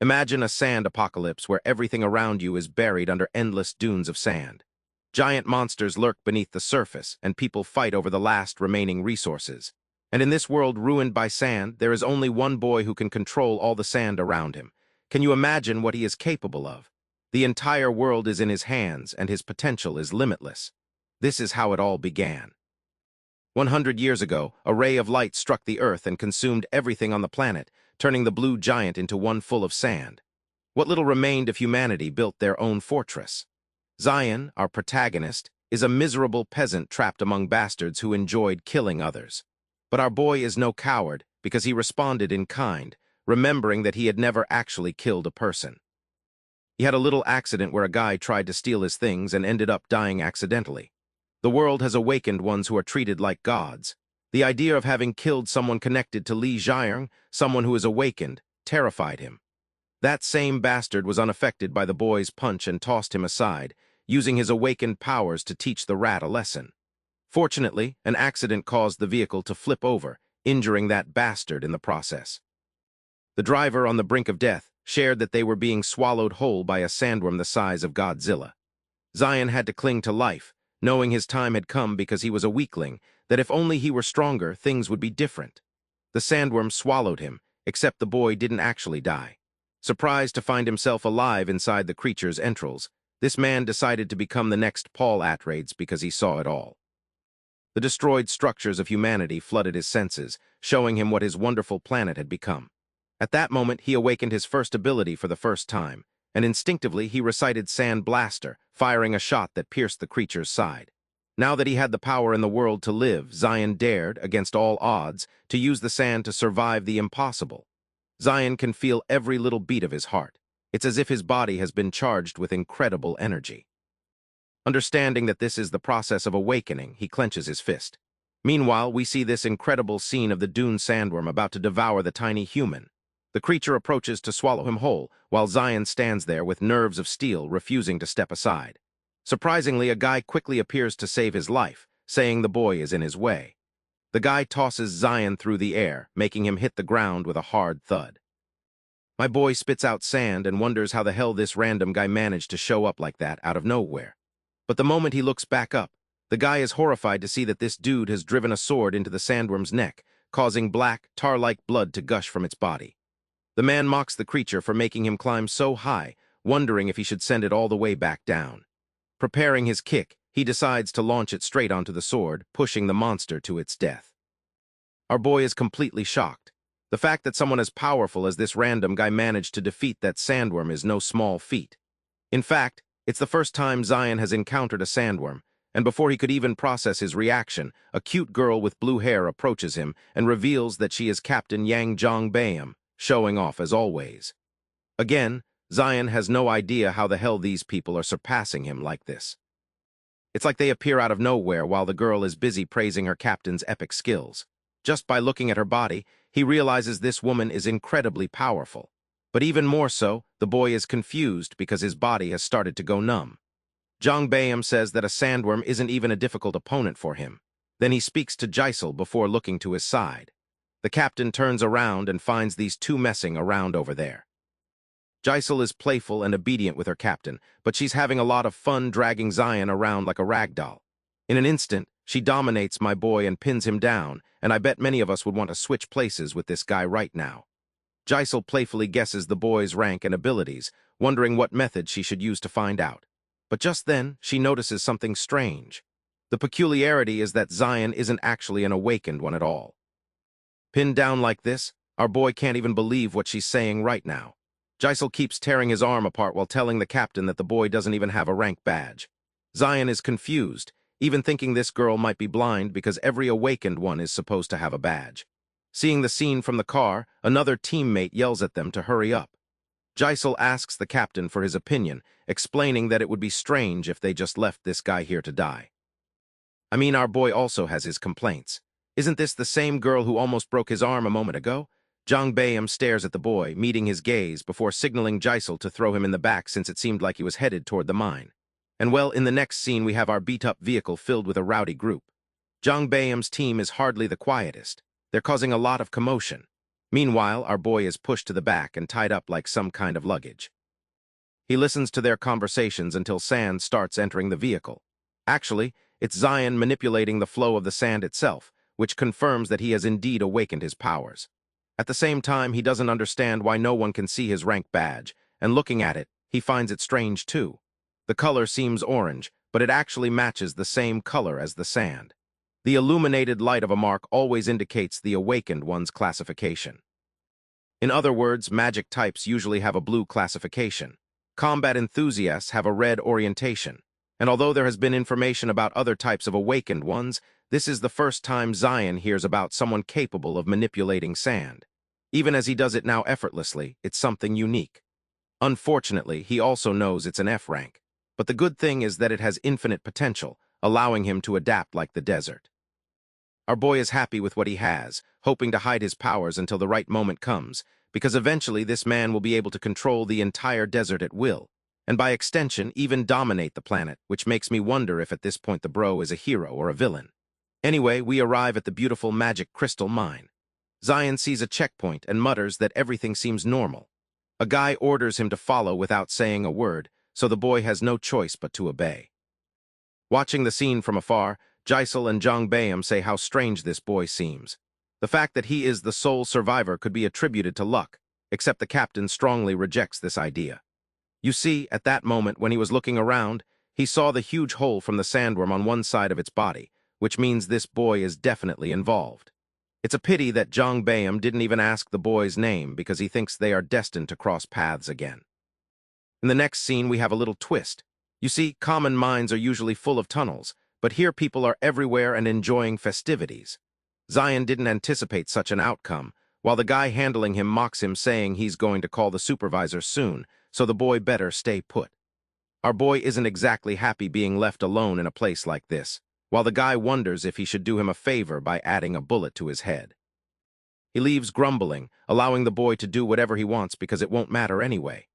Imagine a sand apocalypse where everything around you is buried under endless dunes of sand. Giant monsters lurk beneath the surface, and people fight over the last remaining resources. And in this world ruined by sand, there is only one boy who can control all the sand around him. Can you imagine what he is capable of? The entire world is in his hands, and his potential is limitless. This is how it all began. 100 years ago, a ray of light struck the earth and consumed everything on the planet, turning the blue giant into one full of sand. What little remained of humanity built their own fortress. Zion, our protagonist, is a miserable peasant trapped among bastards who enjoyed killing others. But our boy is no coward because he responded in kind, remembering that he had never actually killed a person. He had a little accident where a guy tried to steal his things and ended up dying accidentally. The world has awakened ones who are treated like gods. The idea of having killed someone connected to Li Jiang, someone who is awakened, terrified him. That same bastard was unaffected by the boy's punch and tossed him aside, using his awakened powers to teach the rat a lesson. Fortunately, an accident caused the vehicle to flip over, injuring that bastard in the process. The driver, on the brink of death, shared that they were being swallowed whole by a sandworm the size of Godzilla. Zion had to cling to life, knowing his time had come because he was a weakling, that if only he were stronger, things would be different. The sandworm swallowed him, except the boy didn't actually die. Surprised to find himself alive inside the creature's entrails, this man decided to become the next Paul Atreides because he saw it all. The destroyed structures of humanity flooded his senses, showing him what his wonderful planet had become. At that moment, he awakened his first ability for the first time, and instinctively he recited Sand Blaster, firing a shot that pierced the creature's side. Now that he had the power in the world to live, Zion dared, against all odds, to use the sand to survive the impossible. Zion can feel every little beat of his heart. It's as if his body has been charged with incredible energy. Understanding that this is the process of awakening, he clenches his fist. Meanwhile, we see this incredible scene of the dune sandworm about to devour the tiny human. The creature approaches to swallow him whole, while Zion stands there with nerves of steel, refusing to step aside. Surprisingly, a guy quickly appears to save his life, saying the boy is in his way. The guy tosses Zion through the air, making him hit the ground with a hard thud. My boy spits out sand and wonders how the hell this random guy managed to show up like that out of nowhere. But the moment he looks back up, the guy is horrified to see that this dude has driven a sword into the sandworm's neck, causing black, tar-like blood to gush from its body. The man mocks the creature for making him climb so high, wondering if he should send it all the way back down. Preparing his kick, he decides to launch it straight onto the sword, pushing the monster to its death. Our boy is completely shocked. The fact that someone as powerful as this random guy managed to defeat that sandworm is no small feat. In fact, it's the first time Zion has encountered a sandworm, and before he could even process his reaction, a cute girl with blue hair approaches him and reveals that she is Captain Yang Zhongbayam, showing off as always. Again, Zion has no idea how the hell these people are surpassing him like this. It's like they appear out of nowhere while the girl is busy praising her captain's epic skills. Just by looking at her body, he realizes this woman is incredibly powerful. But even more so, the boy is confused because his body has started to go numb. Zhang Bayam says that a sandworm isn't even a difficult opponent for him. Then he speaks to Jisel before looking to his side. The captain turns around and finds these two messing around over there. Jisel is playful and obedient with her captain, but she's having a lot of fun dragging Zion around like a rag doll. In an instant, she dominates my boy and pins him down, and I bet many of us would want to switch places with this guy right now. Jisel playfully guesses the boy's rank and abilities, wondering what method she should use to find out. But just then, she notices something strange. The peculiarity is that Zion isn't actually an awakened one at all. Pinned down like this, our boy can't even believe what she's saying right now. Jisel keeps tearing his arm apart while telling the captain that the boy doesn't even have a rank badge. Zion is confused, even thinking this girl might be blind because every awakened one is supposed to have a badge. Seeing the scene from the car, another teammate yells at them to hurry up. Jisel asks the captain for his opinion, explaining that it would be strange if they just left this guy here to die. I mean, our boy also has his complaints. Isn't this the same girl who almost broke his arm a moment ago? Zhang Bayam stares at the boy, meeting his gaze before signaling Jisel to throw him in the back since it seemed like he was headed toward the mine. And well, in the next scene we have our beat-up vehicle filled with a rowdy group. Zhang Bayam's team is hardly the quietest. They're causing a lot of commotion. Meanwhile, our boy is pushed to the back and tied up like some kind of luggage. He listens to their conversations until sand starts entering the vehicle. Actually, it's Zion manipulating the flow of the sand itself, which confirms that he has indeed awakened his powers. At the same time, he doesn't understand why no one can see his rank badge, and looking at it, he finds it strange too. The color seems orange, but it actually matches the same color as the sand. The illuminated light of a mark always indicates the awakened one's classification. In other words, magic types usually have a blue classification. Combat enthusiasts have a red orientation. And although there has been information about other types of awakened ones, this is the first time Zion hears about someone capable of manipulating sand. Even as he does it now effortlessly, it's something unique. Unfortunately, he also knows it's an F rank. But the good thing is that it has infinite potential, allowing him to adapt like the desert. Our boy is happy with what he has, hoping to hide his powers until the right moment comes, because eventually this man will be able to control the entire desert at will, and by extension even dominate the planet, which makes me wonder if at this point the bro is a hero or a villain. Anyway, we arrive at the beautiful magic crystal mine. Zion sees a checkpoint and mutters that everything seems normal. A guy orders him to follow without saying a word, so the boy has no choice but to obey. Watching the scene from afar, Jisal and Jang Bayam say how strange this boy seems. The fact that he is the sole survivor could be attributed to luck, except the captain strongly rejects this idea. You see, at that moment when he was looking around, he saw the huge hole from the sandworm on one side of its body, which means this boy is definitely involved. It's a pity that Jang Bayam didn't even ask the boy's name because he thinks they are destined to cross paths again. In the next scene, we have a little twist. You see, common mines are usually full of tunnels, but here people are everywhere and enjoying festivities. Zion didn't anticipate such an outcome, while the guy handling him mocks him saying he's going to call the supervisor soon, so the boy better stay put. Our boy isn't exactly happy being left alone in a place like this, while the guy wonders if he should do him a favor by adding a bullet to his head. He leaves grumbling, allowing the boy to do whatever he wants because it won't matter anyway.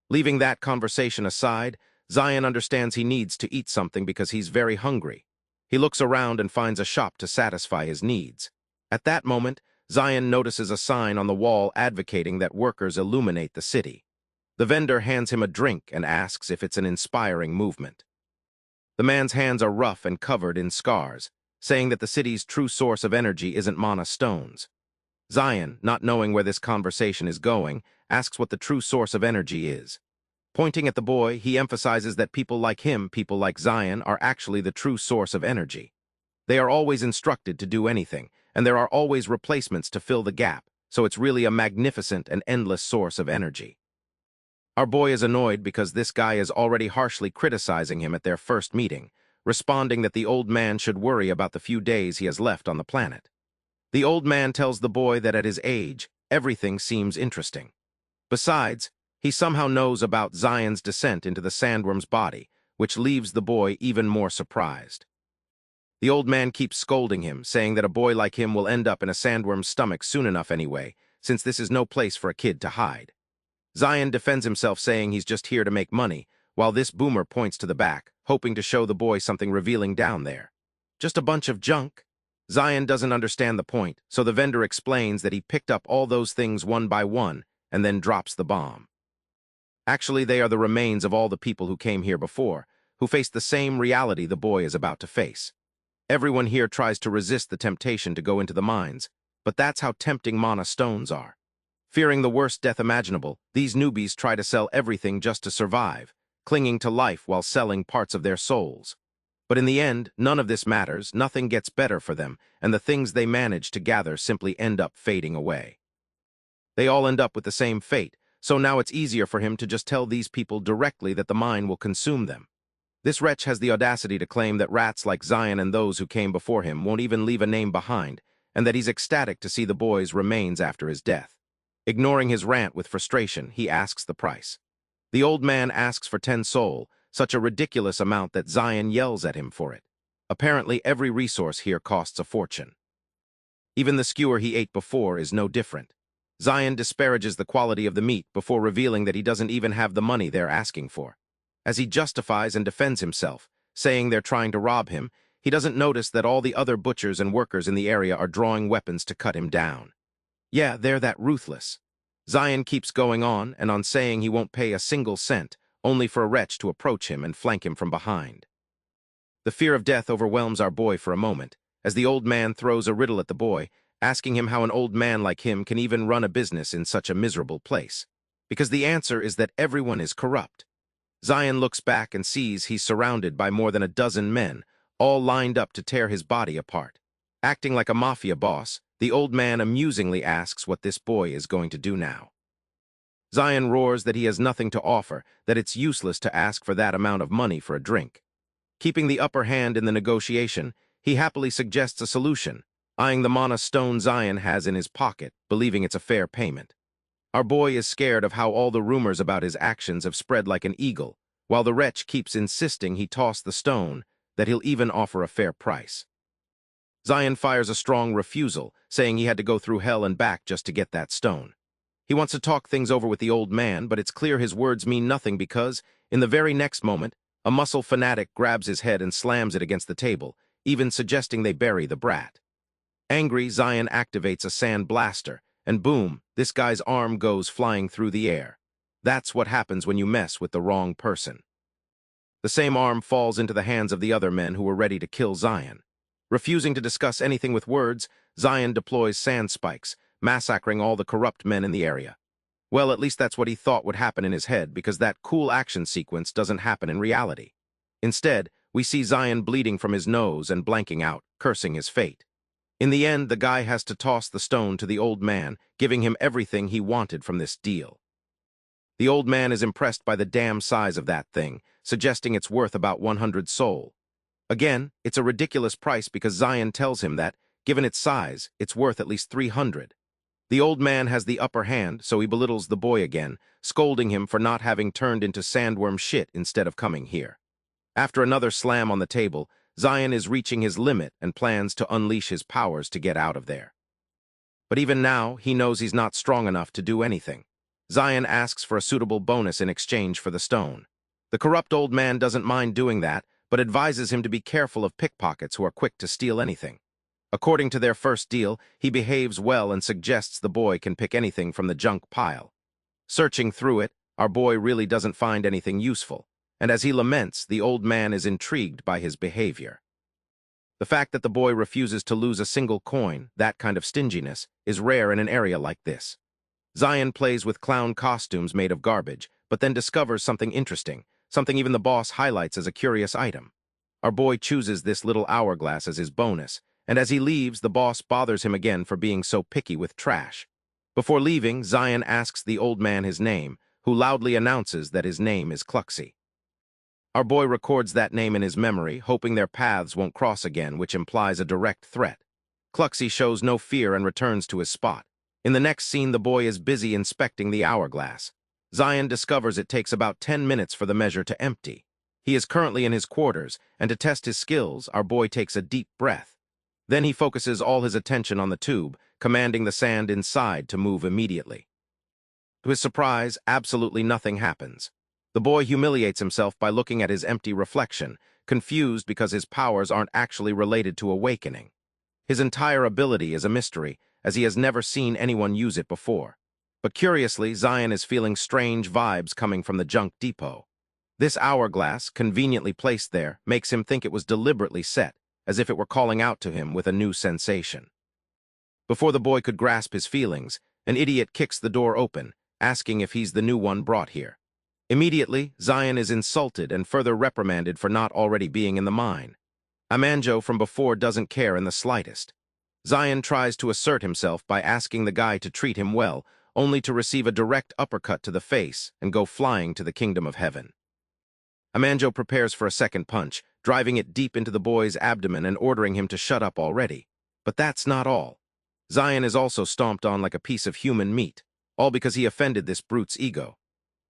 Leaving that conversation aside, Zion understands he needs to eat something because he's very hungry. He looks around and finds a shop to satisfy his needs. At that moment, Zion notices a sign on the wall advocating that workers illuminate the city. The vendor hands him a drink and asks if it's an inspiring movement. The man's hands are rough and covered in scars, saying that the city's true source of energy isn't mana stones. Zion, not knowing where this conversation is going, asks what the true source of energy is. Pointing at the boy, he emphasizes that people like him, people like Zion, are actually the true source of energy. They are always instructed to do anything, and there are always replacements to fill the gap, so it's really a magnificent and endless source of energy. Our boy is annoyed because this guy is already harshly criticizing him at their first meeting, responding that the old man should worry about the few days he has left on the planet. The old man tells the boy that at his age, everything seems interesting. Besides, he somehow knows about Zion's descent into the sandworm's body, which leaves the boy even more surprised. The old man keeps scolding him, saying that a boy like him will end up in a sandworm's stomach soon enough anyway, since this is no place for a kid to hide. Zion defends himself saying he's just here to make money, while this boomer points to the back, hoping to show the boy something revealing down there. Just a bunch of junk? Zion doesn't understand the point, so the vendor explains that he picked up all those things one by one and then drops the bomb. Actually, they are the remains of all the people who came here before, who faced the same reality the boy is about to face. Everyone here tries to resist the temptation to go into the mines, but that's how tempting mana stones are. Fearing the worst death imaginable, these newbies try to sell everything just to survive, clinging to life while selling parts of their souls. But in the end, none of this matters, nothing gets better for them, and the things they manage to gather simply end up fading away. They all end up with the same fate, so now it's easier for him to just tell these people directly that the mine will consume them. This wretch has the audacity to claim that rats like Zion and those who came before him won't even leave a name behind, and that he's ecstatic to see the boy's remains after his death. Ignoring his rant with frustration, he asks the price. The old man asks for 10 soul, such a ridiculous amount that Zion yells at him for it. Apparently, every resource here costs a fortune. Even the skewer he ate before is no different. Zion disparages the quality of the meat before revealing that he doesn't even have the money they're asking for. As he justifies and defends himself, saying they're trying to rob him, he doesn't notice that all the other butchers and workers in the area are drawing weapons to cut him down. Yeah, they're that ruthless. Zion keeps going on and on saying he won't pay a single cent, only for a wretch to approach him and flank him from behind. The fear of death overwhelms our boy for a moment, as the old man throws a riddle at the boy, asking him how an old man like him can even run a business in such a miserable place. Because the answer is that everyone is corrupt. Zion looks back and sees he's surrounded by more than a dozen men, all lined up to tear his body apart. Acting like a mafia boss, the old man amusingly asks what this boy is going to do now. Zion roars that he has nothing to offer, that it's useless to ask for that amount of money for a drink. Keeping the upper hand in the negotiation, he happily suggests a solution, eyeing the mana stone Zion has in his pocket, believing it's a fair payment. Our boy is scared of how all the rumors about his actions have spread like an eagle, while the wretch keeps insisting he toss the stone, that he'll even offer a fair price. Zion fires a strong refusal, saying he had to go through hell and back just to get that stone. He wants to talk things over with the old man, but it's clear his words mean nothing because, in the very next moment, a muscle fanatic grabs his head and slams it against the table, even suggesting they bury the brat. Angry, Zion activates a sand blaster, and boom, this guy's arm goes flying through the air. That's what happens when you mess with the wrong person. The same arm falls into the hands of the other men who were ready to kill Zion. Refusing to discuss anything with words, Zion deploys sand spikes, massacring all the corrupt men in the area. Well, at least that's what he thought would happen in his head, because that cool action sequence doesn't happen in reality. Instead, we see Zion bleeding from his nose and blanking out, cursing his fate. In the end, the guy has to toss the stone to the old man, giving him everything he wanted from this deal. The old man is impressed by the damn size of that thing, suggesting it's worth about 100 sol. Again, it's a ridiculous price because Zion tells him that, given its size, it's worth at least 300. The old man has the upper hand, so he belittles the boy again, scolding him for not having turned into sandworm shit instead of coming here. After another slam on the table, Zion is reaching his limit and plans to unleash his powers to get out of there. But even now, he knows he's not strong enough to do anything. Zion asks for a suitable bonus in exchange for the stone. The corrupt old man doesn't mind doing that, but advises him to be careful of pickpockets who are quick to steal anything. According to their first deal, he behaves well and suggests the boy can pick anything from the junk pile. Searching through it, our boy really doesn't find anything useful, and as he laments, the old man is intrigued by his behavior. The fact that the boy refuses to lose a single coin, that kind of stinginess, is rare in an area like this. Zion plays with clown costumes made of garbage, but then discovers something interesting, something even the boss highlights as a curious item. Our boy chooses this little hourglass as his bonus, and as he leaves, the boss bothers him again for being so picky with trash. Before leaving, Zion asks the old man his name, who loudly announces that his name is Cluxy. Our boy records that name in his memory, hoping their paths won't cross again, which implies a direct threat. Cluxy shows no fear and returns to his spot. In the next scene, the boy is busy inspecting the hourglass. Zion discovers it takes about 10 minutes for the measure to empty. He is currently in his quarters, and to test his skills, our boy takes a deep breath. Then he focuses all his attention on the tube, commanding the sand inside to move immediately. To his surprise, absolutely nothing happens. The boy humiliates himself by looking at his empty reflection, confused because his powers aren't actually related to awakening. His entire ability is a mystery, as he has never seen anyone use it before. But curiously, Zion is feeling strange vibes coming from the junk depot. This hourglass, conveniently placed there, makes him think it was deliberately set, as if it were calling out to him with a new sensation. Before the boy could grasp his feelings, an idiot kicks the door open, asking if he's the new one brought here. Immediately, Zion is insulted and further reprimanded for not already being in the mine. Amanjo from before doesn't care in the slightest. Zion tries to assert himself by asking the guy to treat him well, only to receive a direct uppercut to the face and go flying to the kingdom of heaven. Amanjo prepares for a second punch, driving it deep into the boy's abdomen and ordering him to shut up already. But that's not all. Zion is also stomped on like a piece of human meat, all because he offended this brute's ego.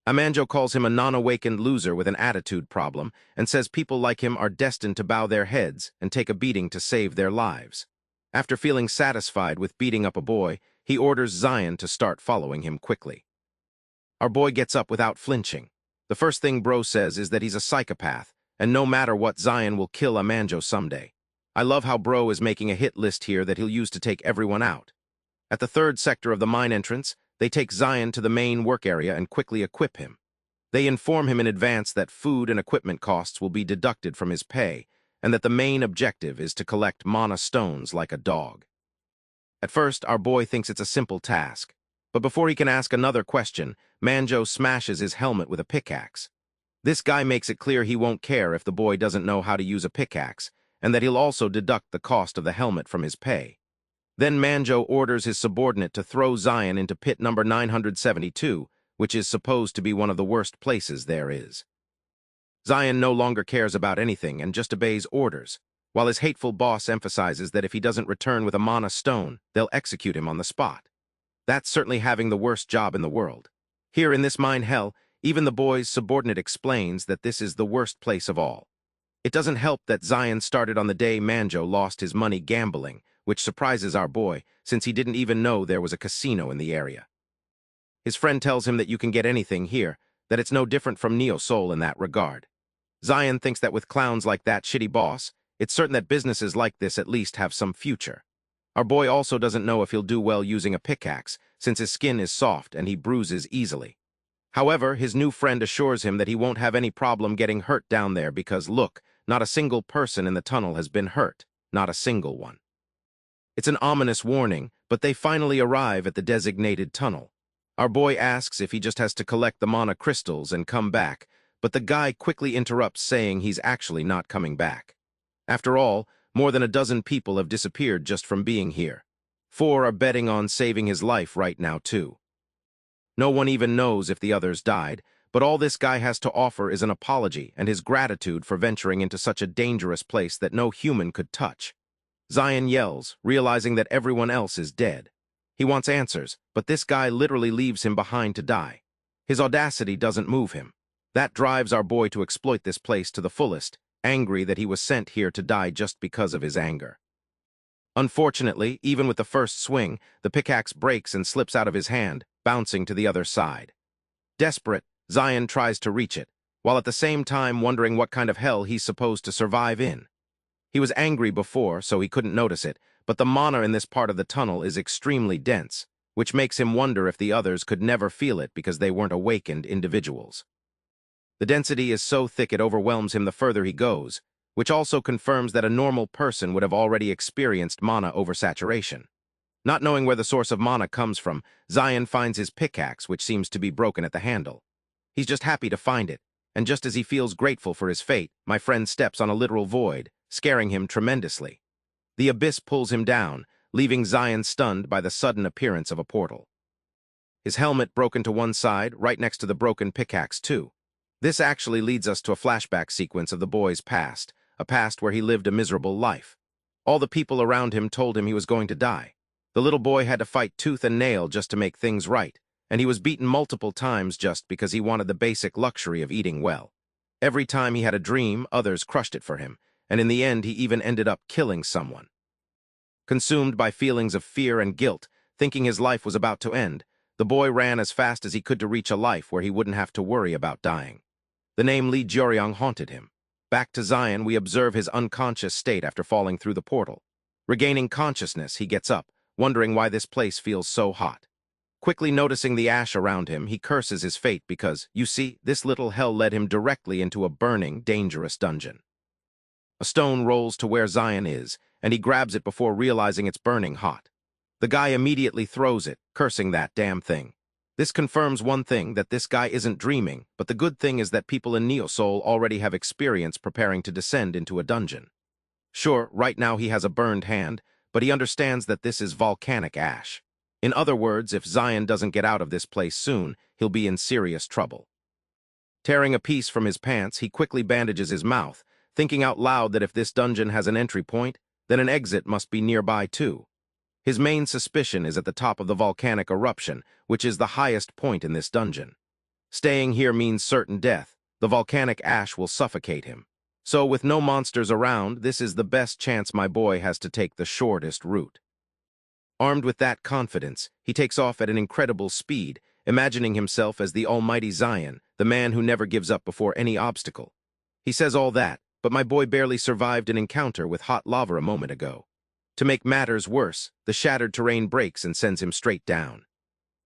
Amanjo calls him a non-awakened loser with an attitude problem and says people like him are destined to bow their heads and take a beating to save their lives. After feeling satisfied with beating up a boy, he orders Zion to start following him quickly. Our boy gets up without flinching. The first thing Bro says is that he's a psychopath, and no matter what, Zion will kill Amanjo someday. I love how Bro is making a hit list here that he'll use to take everyone out. At the third sector of the mine entrance, they take Zion to the main work area and quickly equip him. They inform him in advance that food and equipment costs will be deducted from his pay, and that the main objective is to collect mana stones like a dog. At first, our boy thinks it's a simple task, but before he can ask another question, Manjo smashes his helmet with a pickaxe. This guy makes it clear he won't care if the boy doesn't know how to use a pickaxe, and that he'll also deduct the cost of the helmet from his pay. Then Manjo orders his subordinate to throw Zion into pit number 972, which is supposed to be one of the worst places there is. Zion no longer cares about anything and just obeys orders, while his hateful boss emphasizes that if he doesn't return with a mana stone, they'll execute him on the spot. That's certainly having the worst job in the world. Here in this mine hell, even the boy's subordinate explains that this is the worst place of all. It doesn't help that Zion started on the day Manjo lost his money gambling, which surprises our boy, since he didn't even know there was a casino in the area. His friend tells him that you can get anything here, that it's no different from Neo Soul in that regard. Zion thinks that with clowns like that shitty boss, it's certain that businesses like this at least have some future. Our boy also doesn't know if he'll do well using a pickaxe, since his skin is soft and he bruises easily. However, his new friend assures him that he won't have any problem getting hurt down there because, look, not a single person in the tunnel has been hurt, not a single one. It's an ominous warning, but they finally arrive at the designated tunnel. Our boy asks if he just has to collect the mana crystals and come back, but the guy quickly interrupts saying he's actually not coming back. After all, more than a dozen people have disappeared just from being here. 4 are betting on saving his life right now, too. No one even knows if the others died, but all this guy has to offer is an apology and his gratitude for venturing into such a dangerous place that no human could touch. Zion yells, realizing that everyone else is dead. He wants answers, but this guy literally leaves him behind to die. His audacity doesn't move him. That drives our boy to exploit this place to the fullest, angry that he was sent here to die just because of his anger. Unfortunately, even with the first swing, the pickaxe breaks and slips out of his hand, bouncing to the other side. Desperate, Zion tries to reach it, while at the same time wondering what kind of hell he's supposed to survive in. He was angry before, so he couldn't notice it, but the mana in this part of the tunnel is extremely dense, which makes him wonder if the others could never feel it because they weren't awakened individuals. The density is so thick it overwhelms him the further he goes, which also confirms that a normal person would have already experienced mana oversaturation. Not knowing where the source of mana comes from, Zion finds his pickaxe, which seems to be broken at the handle. He's just happy to find it, and just as he feels grateful for his fate, my friend steps on a literal void, scaring him tremendously. The abyss pulls him down, leaving Zion stunned by the sudden appearance of a portal. His helmet broken to one side, right next to the broken pickaxe too. This actually leads us to a flashback sequence of the boy's past, a past where he lived a miserable life. All the people around him told him he was going to die. The little boy had to fight tooth and nail just to make things right, and he was beaten multiple times just because he wanted the basic luxury of eating well. Every time he had a dream, others crushed it for him, and in the end he even ended up killing someone. Consumed by feelings of fear and guilt, thinking his life was about to end, the boy ran as fast as he could to reach a life where he wouldn't have to worry about dying. The name Lee Joryong haunted him. Back to Zion, we observe his unconscious state after falling through the portal. Regaining consciousness, he gets up, wondering why this place feels so hot. Quickly noticing the ash around him, he curses his fate because, you see, this little hell led him directly into a burning, dangerous dungeon. A stone rolls to where Zion is, and he grabs it before realizing it's burning hot. The guy immediately throws it, cursing that damn thing. This confirms one thing, that this guy isn't dreaming, but the good thing is that people in Neo Soul already have experience preparing to descend into a dungeon. Sure, right now he has a burned hand, but he understands that this is volcanic ash. In other words, if Zion doesn't get out of this place soon, he'll be in serious trouble. Tearing a piece from his pants, he quickly bandages his mouth, thinking out loud that if this dungeon has an entry point, then an exit must be nearby too. His main suspicion is at the top of the volcanic eruption, which is the highest point in this dungeon. Staying here means certain death. The volcanic ash will suffocate him. So, with no monsters around, this is the best chance my boy has to take the shortest route. Armed with that confidence, he takes off at an incredible speed, imagining himself as the almighty Zion, the man who never gives up before any obstacle. He says all that, but my boy barely survived an encounter with hot lava a moment ago. To make matters worse, the shattered terrain breaks and sends him straight down.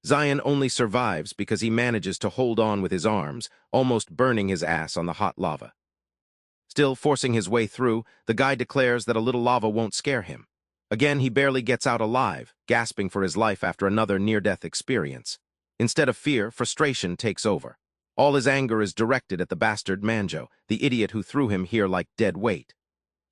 Zion only survives because he manages to hold on with his arms, almost burning his ass on the hot lava. Still forcing his way through, the guy declares that a little lava won't scare him. Again, he barely gets out alive, gasping for his life after another near-death experience. Instead of fear, frustration takes over. All his anger is directed at the bastard Manjo, the idiot who threw him here like dead weight.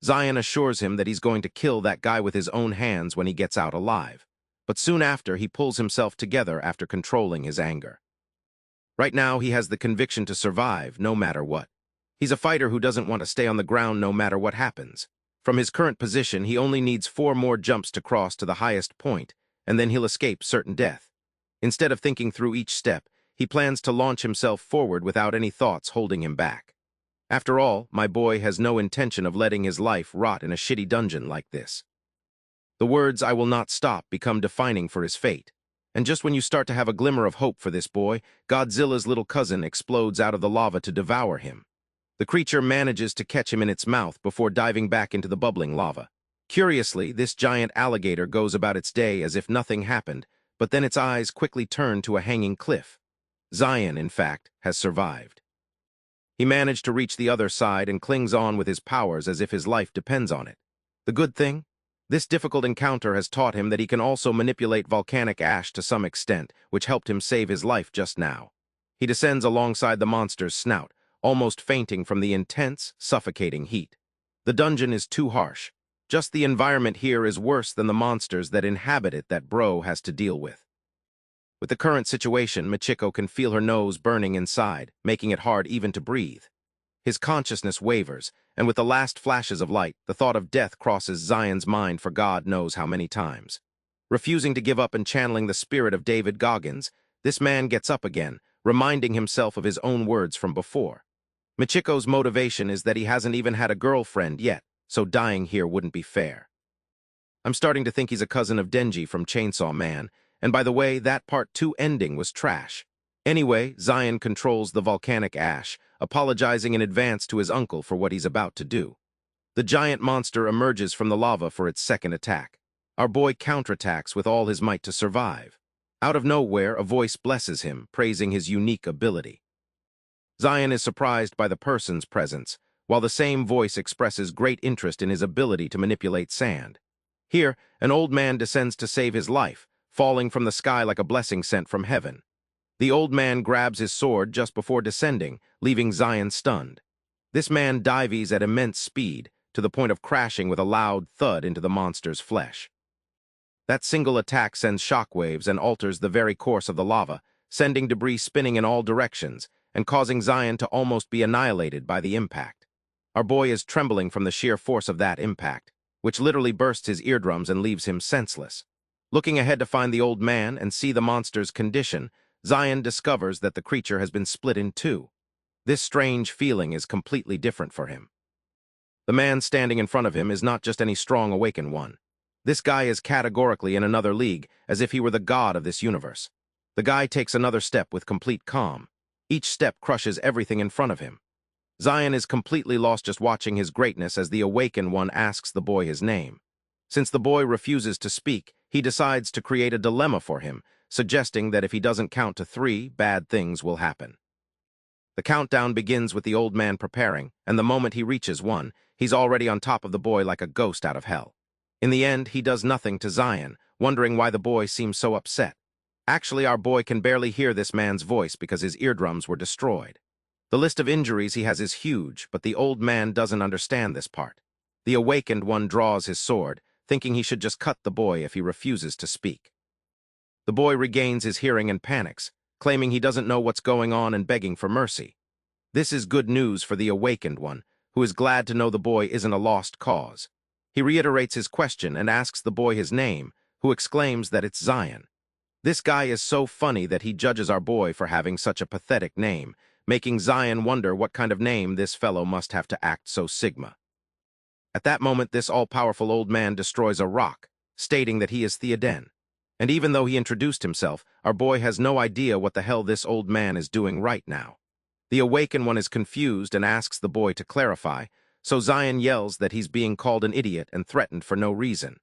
Zion assures him that he's going to kill that guy with his own hands when he gets out alive. But soon after, he pulls himself together after controlling his anger. Right now, he has the conviction to survive, no matter what. He's a fighter who doesn't want to stay on the ground no matter what happens. From his current position, he only needs 4 more jumps to cross to the highest point, and then he'll escape certain death. Instead of thinking through each step, he plans to launch himself forward without any thoughts holding him back. After all, my boy has no intention of letting his life rot in a shitty dungeon like this. The words "I will not stop" become defining for his fate. And just when you start to have a glimmer of hope for this boy, Godzilla's little cousin explodes out of the lava to devour him. The creature manages to catch him in its mouth before diving back into the bubbling lava. Curiously, this giant alligator goes about its day as if nothing happened, but then its eyes quickly turn to a hanging cliff. Zion, in fact, has survived. He managed to reach the other side and clings on with his powers as if his life depends on it. The good thing? This difficult encounter has taught him that he can also manipulate volcanic ash to some extent, which helped him save his life just now. He descends alongside the monster's snout, almost fainting from the intense, suffocating heat. The dungeon is too harsh. Just the environment here is worse than the monsters that inhabit it that Bro has to deal with. With the current situation, Michiko can feel her nose burning inside, making it hard even to breathe. His consciousness wavers, and with the last flashes of light, the thought of death crosses Zion's mind for God knows how many times. Refusing to give up and channeling the spirit of David Goggins, this man gets up again, reminding himself of his own words from before. Michiko's motivation is that he hasn't even had a girlfriend yet, so dying here wouldn't be fair. I'm starting to think he's a cousin of Denji from Chainsaw Man, and by the way, that Part 2 ending was trash. Anyway, Zion controls the volcanic ash, apologizing in advance to his uncle for what he's about to do. The giant monster emerges from the lava for its second attack. Our boy counterattacks with all his might to survive. Out of nowhere, a voice blesses him, praising his unique ability. Zion is surprised by the person's presence, while the same voice expresses great interest in his ability to manipulate sand. Here, an old man descends to save his life, falling from the sky like a blessing sent from heaven. The old man grabs his sword just before descending, leaving Zion stunned. This man dives at immense speed, to the point of crashing with a loud thud into the monster's flesh. That single attack sends shockwaves and alters the very course of the lava, sending debris spinning in all directions, and causing Zion to almost be annihilated by the impact. Our boy is trembling from the sheer force of that impact, which literally bursts his eardrums and leaves him senseless. Looking ahead to find the old man and see the monster's condition, Zion discovers that the creature has been split in two. This strange feeling is completely different for him. The man standing in front of him is not just any strong awakened one. This guy is categorically in another league, as if he were the god of this universe. The guy takes another step with complete calm. Each step crushes everything in front of him. Zion is completely lost just watching his greatness as the awakened one asks the boy his name. Since the boy refuses to speak, he decides to create a dilemma for him, suggesting that if he doesn't count to 3, bad things will happen. The countdown begins with the old man preparing, and the moment he reaches 1, he's already on top of the boy like a ghost out of hell. In the end, he does nothing to Zion, wondering why the boy seems so upset. Actually, our boy can barely hear this man's voice because his eardrums were destroyed. The list of injuries he has is huge, but the old man doesn't understand this part. The awakened one draws his sword, thinking he should just cut the boy if he refuses to speak. The boy regains his hearing and panics, claiming he doesn't know what's going on and begging for mercy. This is good news for the awakened one, who is glad to know the boy isn't a lost cause. He reiterates his question and asks the boy his name, who exclaims that it's Zion. This guy is so funny that he judges our boy for having such a pathetic name, making Zion wonder what kind of name this fellow must have to act so Sigma. At that moment, this all-powerful old man destroys a rock, stating that he is Theoden. And even though he introduced himself, our boy has no idea what the hell this old man is doing right now. The awakened one is confused and asks the boy to clarify, so Zion yells that he's being called an idiot and threatened for no reason.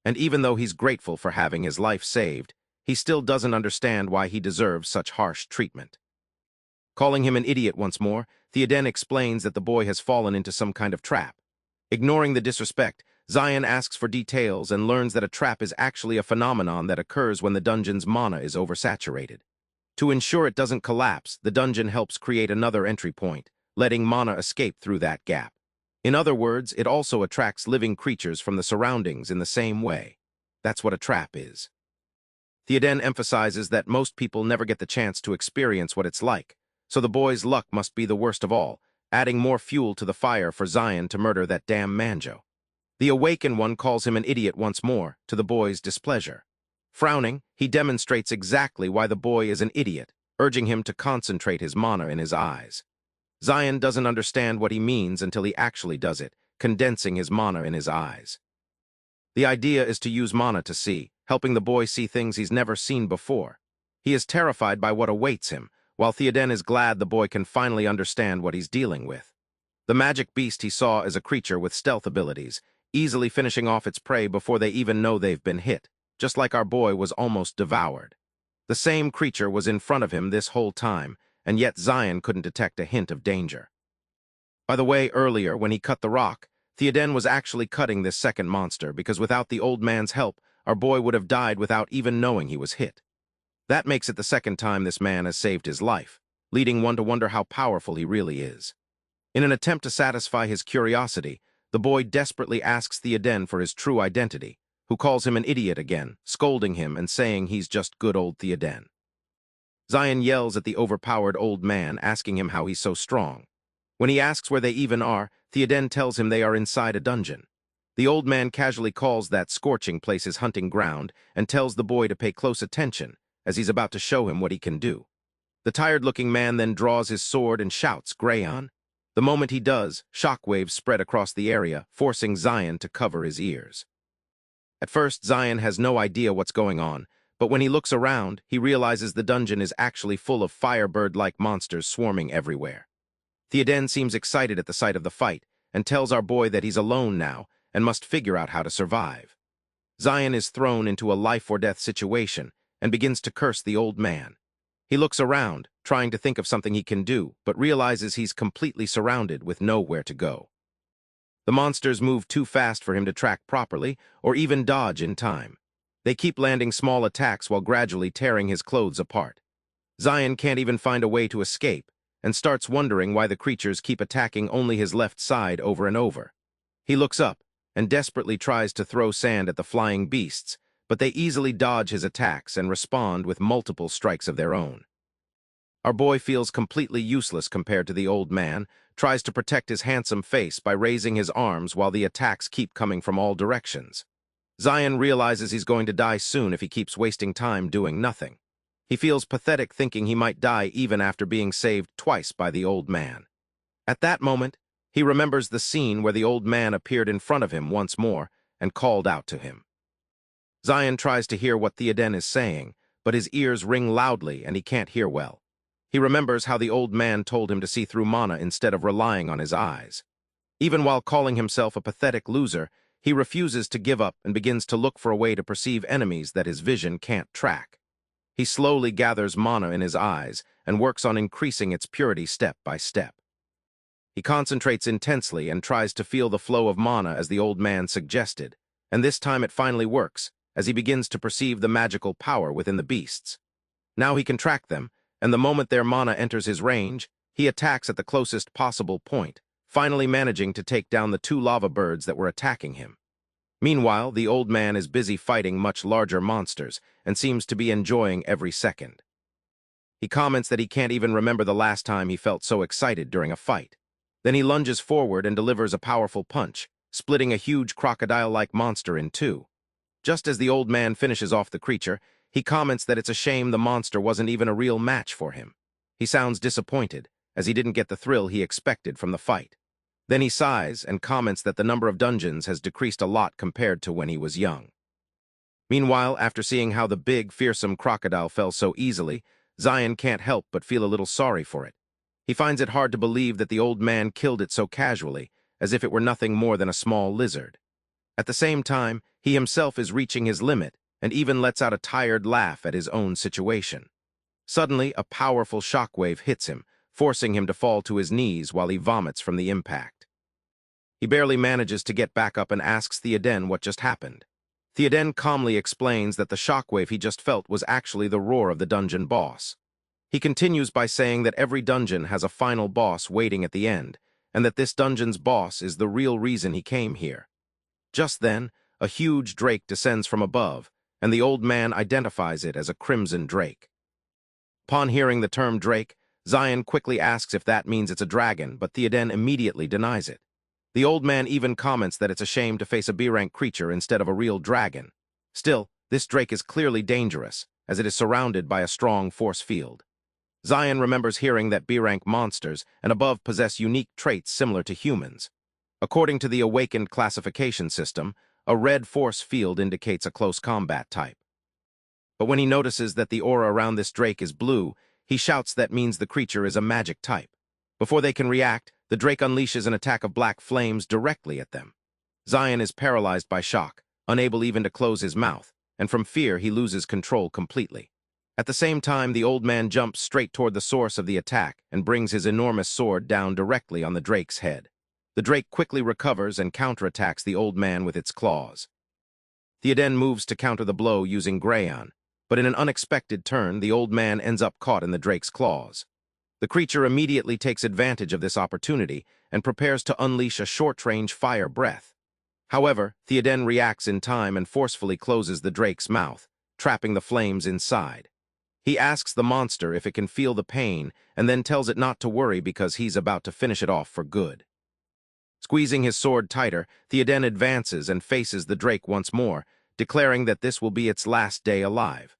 And even though he's grateful for having his life saved, he still doesn't understand why he deserves such harsh treatment. Calling him an idiot once more, Theoden explains that the boy has fallen into some kind of trap. Ignoring the disrespect, Zion asks for details and learns that a trap is actually a phenomenon that occurs when the dungeon's mana is oversaturated. To ensure it doesn't collapse, the dungeon helps create another entry point, letting mana escape through that gap. In other words, it also attracts living creatures from the surroundings in the same way. That's what a trap is. Theoden emphasizes that most people never get the chance to experience what it's like, so the boy's luck must be the worst of all, adding more fuel to the fire for Zion to murder that damn Manjo. The awakened one calls him an idiot once more, to the boy's displeasure. Frowning, he demonstrates exactly why the boy is an idiot, urging him to concentrate his mana in his eyes. Zion doesn't understand what he means until he actually does it, condensing his mana in his eyes. The idea is to use mana to see, helping the boy see things he's never seen before. He is terrified by what awaits him, while Theoden is glad the boy can finally understand what he's dealing with. The magic beast he saw is a creature with stealth abilities, easily finishing off its prey before they even know they've been hit, just like our boy was almost devoured. The same creature was in front of him this whole time, and yet Zion couldn't detect a hint of danger. By the way, earlier, when he cut the rock, Theoden was actually cutting this second monster because without the old man's help, our boy would have died without even knowing he was hit. That makes it the second time this man has saved his life, leading one to wonder how powerful he really is. In an attempt to satisfy his curiosity, the boy desperately asks Theoden for his true identity, who calls him an idiot again, scolding him and saying he's just good old Theoden. Zion yells at the overpowered old man, asking him how he's so strong. When he asks where they even are, Theoden tells him they are inside a dungeon. The old man casually calls that scorching place his hunting ground and tells the boy to pay close attention, as he's about to show him what he can do. The tired-looking man then draws his sword and shouts, "Greyon!" The moment he does, shockwaves spread across the area, forcing Zion to cover his ears. At first, Zion has no idea what's going on, but when he looks around, he realizes the dungeon is actually full of firebird-like monsters swarming everywhere. Theoden seems excited at the sight of the fight, and tells our boy that he's alone now and must figure out how to survive. Zion is thrown into a life-or-death situation and begins to curse the old man. He looks around, trying to think of something he can do, but realizes he's completely surrounded with nowhere to go. The monsters move too fast for him to track properly or even dodge in time. They keep landing small attacks while gradually tearing his clothes apart. Zion can't even find a way to escape, and starts wondering why the creatures keep attacking only his left side over and over. He looks up and desperately tries to throw sand at the flying beasts, but they easily dodge his attacks and respond with multiple strikes of their own. Our boy feels completely useless compared to the old man, tries to protect his handsome face by raising his arms while the attacks keep coming from all directions. Zion realizes he's going to die soon if he keeps wasting time doing nothing. He feels pathetic thinking he might die even after being saved twice by the old man. At that moment, he remembers the scene where the old man appeared in front of him once more and called out to him. Zion tries to hear what Theoden is saying, but his ears ring loudly and he can't hear well. He remembers how the old man told him to see through mana instead of relying on his eyes. Even while calling himself a pathetic loser, he refuses to give up and begins to look for a way to perceive enemies that his vision can't track. He slowly gathers mana in his eyes and works on increasing its purity step by step. He concentrates intensely and tries to feel the flow of mana as the old man suggested, and this time it finally works, as he begins to perceive the magical power within the beasts. Now he can track them, and the moment their mana enters his range, he attacks at the closest possible point, finally managing to take down the two lava birds that were attacking him. Meanwhile, the old man is busy fighting much larger monsters and seems to be enjoying every second. He comments that he can't even remember the last time he felt so excited during a fight. Then he lunges forward and delivers a powerful punch, splitting a huge crocodile-like monster in two. Just as the old man finishes off the creature, he comments that it's a shame the monster wasn't even a real match for him. He sounds disappointed, as he didn't get the thrill he expected from the fight. Then he sighs and comments that the number of dungeons has decreased a lot compared to when he was young. Meanwhile, after seeing how the big, fearsome crocodile fell so easily, Zion can't help but feel a little sorry for it. He finds it hard to believe that the old man killed it so casually, as if it were nothing more than a small lizard. At the same time, he himself is reaching his limit and even lets out a tired laugh at his own situation. Suddenly, a powerful shockwave hits him, forcing him to fall to his knees while he vomits from the impact. He barely manages to get back up and asks Theoden what just happened. Theoden calmly explains that the shockwave he just felt was actually the roar of the dungeon boss. He continues by saying that every dungeon has a final boss waiting at the end, and that this dungeon's boss is the real reason he came here. Just then, a huge drake descends from above, and the old man identifies it as a crimson drake. Upon hearing the term drake, Zion quickly asks if that means it's a dragon, but Theoden immediately denies it. The old man even comments that it's a shame to face a B-rank creature instead of a real dragon. Still, this drake is clearly dangerous, as it is surrounded by a strong force field. Zion remembers hearing that B-rank monsters and above possess unique traits similar to humans. According to the awakened classification system, a red force field indicates a close combat type. But when he notices that the aura around this drake is blue, he shouts that means the creature is a magic type. Before they can react, the drake unleashes an attack of black flames directly at them. Zion is paralyzed by shock, unable even to close his mouth, and from fear he loses control completely. At the same time, the old man jumps straight toward the source of the attack and brings his enormous sword down directly on the drake's head. The drake quickly recovers and counterattacks the old man with its claws. Theoden moves to counter the blow using Grayon, but in an unexpected turn, the old man ends up caught in the drake's claws. The creature immediately takes advantage of this opportunity and prepares to unleash a short-range fire breath. However, Theoden reacts in time and forcefully closes the drake's mouth, trapping the flames inside. He asks the monster if it can feel the pain and then tells it not to worry because he's about to finish it off for good. Squeezing his sword tighter, Theoden advances and faces the drake once more, declaring that this will be its last day alive.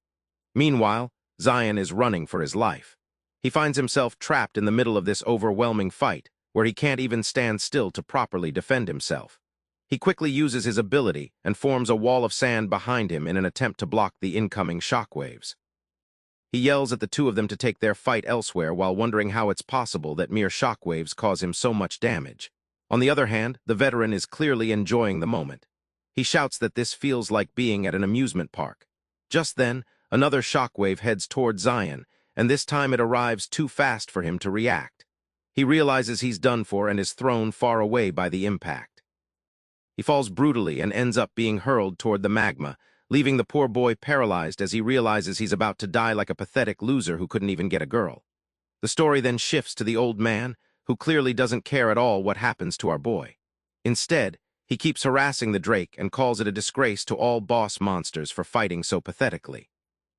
Meanwhile, Zion is running for his life. He finds himself trapped in the middle of this overwhelming fight, where he can't even stand still to properly defend himself. He quickly uses his ability and forms a wall of sand behind him in an attempt to block the incoming shockwaves. He yells at the two of them to take their fight elsewhere while wondering how it's possible that mere shockwaves cause him so much damage. On the other hand, the veteran is clearly enjoying the moment. He shouts that this feels like being at an amusement park. Just then, another shockwave heads toward Zion, and this time it arrives too fast for him to react. He realizes he's done for and is thrown far away by the impact. He falls brutally and ends up being hurled toward the magma, leaving the poor boy paralyzed as he realizes he's about to die like a pathetic loser who couldn't even get a girl. The story then shifts to the old man, who clearly doesn't care at all what happens to our boy. Instead, he keeps harassing the drake and calls it a disgrace to all boss monsters for fighting so pathetically.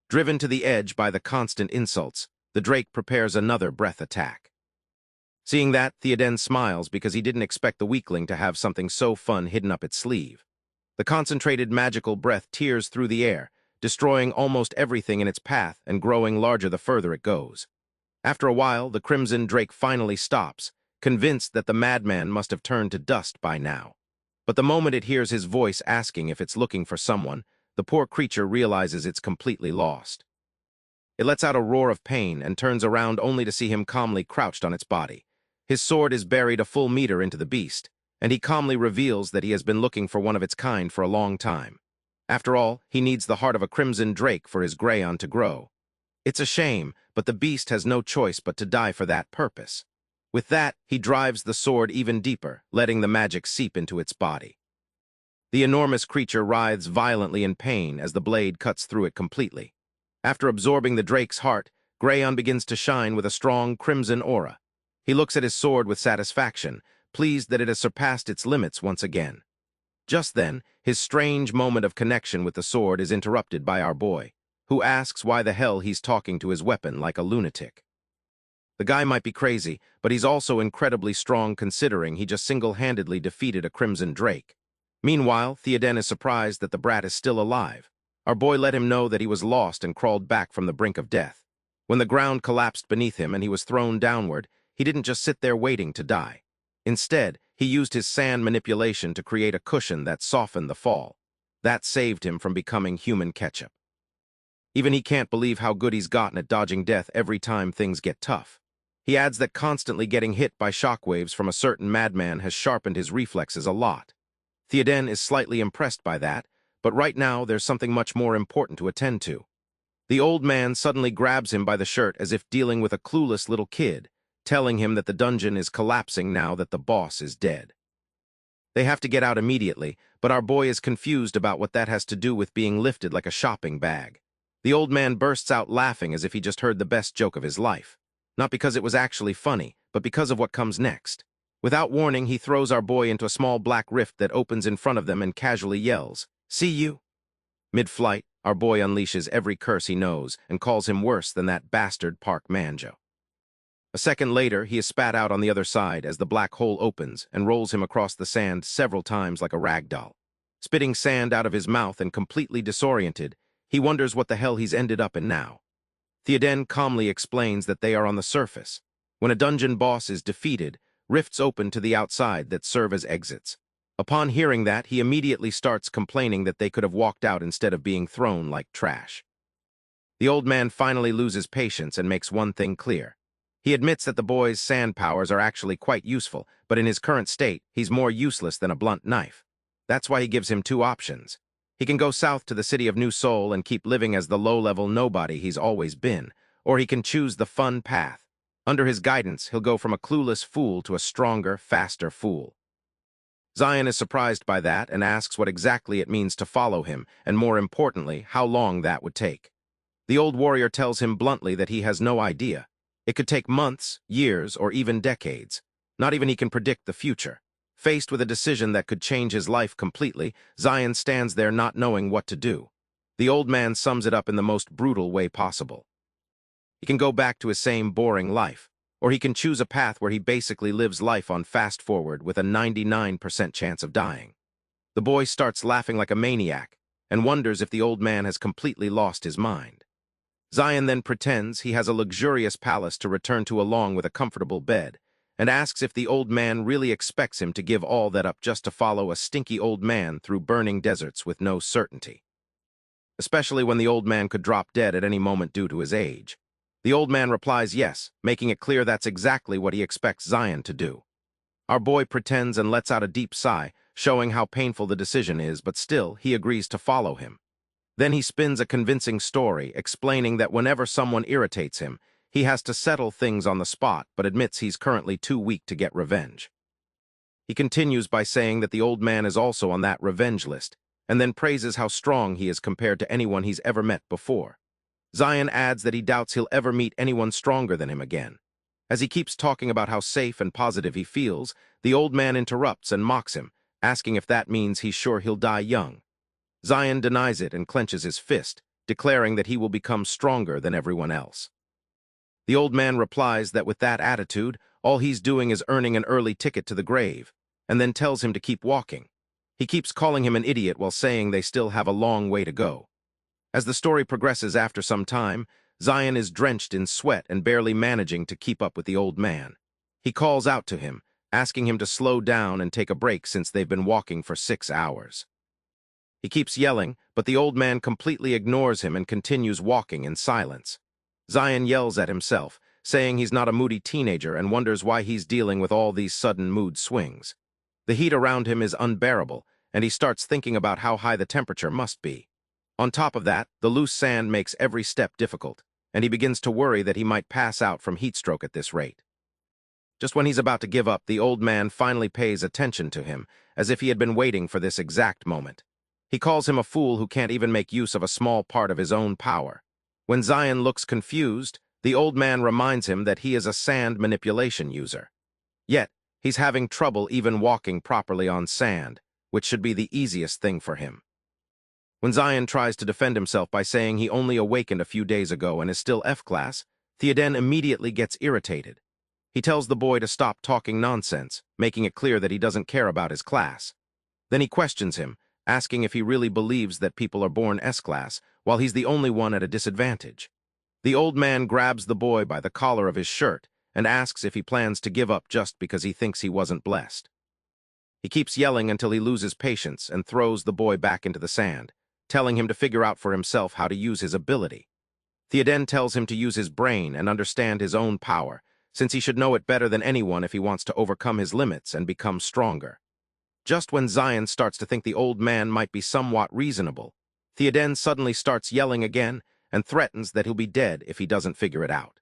Driven to the edge by the constant insults, the drake prepares another breath attack. Seeing that, Theoden smiles because he didn't expect the weakling to have something so fun hidden up its sleeve. The concentrated magical breath tears through the air, destroying almost everything in its path and growing larger the further it goes. After a while, the crimson drake finally stops, convinced that the madman must have turned to dust by now. But the moment it hears his voice asking if it's looking for someone, the poor creature realizes it's completely lost. It lets out a roar of pain and turns around only to see him calmly crouched on its body. His sword is buried a full meter into the beast, and he calmly reveals that he has been looking for one of its kind for a long time. After all, he needs the heart of a crimson drake for his Grayon to grow. It's a shame, but the beast has no choice but to die for that purpose. With that, he drives the sword even deeper, letting the magic seep into its body. The enormous creature writhes violently in pain as the blade cuts through it completely. After absorbing the drake's heart, Grayon begins to shine with a strong crimson aura. He looks at his sword with satisfaction, pleased that it has surpassed its limits once again. Just then, his strange moment of connection with the sword is interrupted by our boy, who asks why the hell he's talking to his weapon like a lunatic. The guy might be crazy, but he's also incredibly strong considering he just single-handedly defeated a crimson drake. Meanwhile, Theoden is surprised that the brat is still alive. Our boy let him know that he was lost and crawled back from the brink of death. When the ground collapsed beneath him and he was thrown downward, he didn't just sit there waiting to die. Instead, he used his sand manipulation to create a cushion that softened the fall. That saved him from becoming human ketchup. Even he can't believe how good he's gotten at dodging death every time things get tough. He adds that constantly getting hit by shockwaves from a certain madman has sharpened his reflexes a lot. Theoden is slightly impressed by that, but right now there's something much more important to attend to. The old man suddenly grabs him by the shirt as if dealing with a clueless little kid, telling him that the dungeon is collapsing now that the boss is dead. They have to get out immediately, but our boy is confused about what that has to do with being lifted like a shopping bag. The old man bursts out laughing as if he just heard the best joke of his life. Not because it was actually funny, but because of what comes next. Without warning, he throws our boy into a small black rift that opens in front of them and casually yells, "See you!" Mid-flight, our boy unleashes every curse he knows and calls him worse than that bastard Park Manjo. A second later, he is spat out on the other side as the black hole opens and rolls him across the sand several times like a rag doll. Spitting sand out of his mouth and completely disoriented, he wonders what the hell he's ended up in now. Theoden calmly explains that they are on the surface. When a dungeon boss is defeated, rifts open to the outside that serve as exits. Upon hearing that, he immediately starts complaining that they could have walked out instead of being thrown like trash. The old man finally loses patience and makes one thing clear. He admits that the boy's sand powers are actually quite useful, but in his current state, he's more useless than a blunt knife. That's why he gives him two options. He can go south to the city of New Seoul and keep living as the low-level nobody he's always been, or he can choose the fun path. Under his guidance, he'll go from a clueless fool to a stronger, faster fool. Zion is surprised by that and asks what exactly it means to follow him, and more importantly, how long that would take. The old warrior tells him bluntly that he has no idea. It could take months, years, or even decades. Not even he can predict the future. Faced with a decision that could change his life completely, Zion stands there not knowing what to do. The old man sums it up in the most brutal way possible. He can go back to his same boring life, or he can choose a path where he basically lives life on fast forward with a 99% chance of dying. The boy starts laughing like a maniac and wonders if the old man has completely lost his mind. Zion then pretends he has a luxurious palace to return to along with a comfortable bed, and asks if the old man really expects him to give all that up just to follow a stinky old man through burning deserts with no certainty. Especially when the old man could drop dead at any moment due to his age. The old man replies yes, making it clear that's exactly what he expects Zion to do. Our boy pretends and lets out a deep sigh, showing how painful the decision is, but still, he agrees to follow him. Then he spins a convincing story, explaining that whenever someone irritates him, he has to settle things on the spot, but admits he's currently too weak to get revenge. He continues by saying that the old man is also on that revenge list, and then praises how strong he is compared to anyone he's ever met before. Zion adds that he doubts he'll ever meet anyone stronger than him again. As he keeps talking about how safe and positive he feels, the old man interrupts and mocks him, asking if that means he's sure he'll die young. Zion denies it and clenches his fist, declaring that he will become stronger than everyone else. The old man replies that with that attitude, all he's doing is earning an early ticket to the grave, and then tells him to keep walking. He keeps calling him an idiot while saying they still have a long way to go. As the story progresses after some time, Zion is drenched in sweat and barely managing to keep up with the old man. He calls out to him, asking him to slow down and take a break since they've been walking for 6 hours. He keeps yelling, but the old man completely ignores him and continues walking in silence. Zion yells at himself, saying he's not a moody teenager and wonders why he's dealing with all these sudden mood swings. The heat around him is unbearable, and he starts thinking about how high the temperature must be. On top of that, the loose sand makes every step difficult, and he begins to worry that he might pass out from heat stroke at this rate. Just when he's about to give up, the old man finally pays attention to him, as if he had been waiting for this exact moment. He calls him a fool who can't even make use of a small part of his own power. When Zion looks confused, the old man reminds him that he is a sand manipulation user. Yet, he's having trouble even walking properly on sand, which should be the easiest thing for him. When Zion tries to defend himself by saying he only awakened a few days ago and is still F-class, Theoden immediately gets irritated. He tells the boy to stop talking nonsense, making it clear that he doesn't care about his class. Then he questions him, asking if he really believes that people are born S-class, while he's the only one at a disadvantage. The old man grabs the boy by the collar of his shirt and asks if he plans to give up just because he thinks he wasn't blessed. He keeps yelling until he loses patience and throws the boy back into the sand, telling him to figure out for himself how to use his ability. Theoden tells him to use his brain and understand his own power, since he should know it better than anyone if he wants to overcome his limits and become stronger. Just when Zion starts to think the old man might be somewhat reasonable, Theoden suddenly starts yelling again and threatens that he'll be dead if he doesn't figure it out.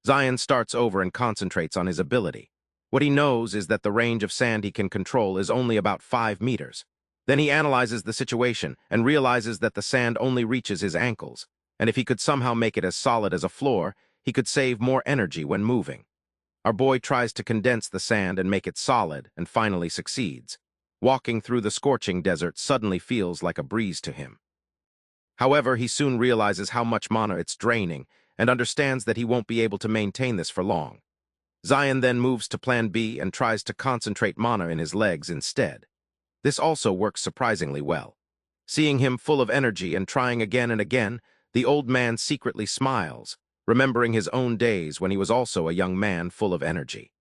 Zion starts over and concentrates on his ability. What he knows is that the range of sand he can control is only about 5 meters. Then he analyzes the situation and realizes that the sand only reaches his ankles, and if he could somehow make it as solid as a floor, he could save more energy when moving. Our boy tries to condense the sand and make it solid and finally succeeds. Walking through the scorching desert suddenly feels like a breeze to him. However, he soon realizes how much mana it's draining and understands that he won't be able to maintain this for long. Zion then moves to Plan B and tries to concentrate mana in his legs instead. This also works surprisingly well. Seeing him full of energy and trying again and again, the old man secretly smiles, remembering his own days when he was also a young man full of energy.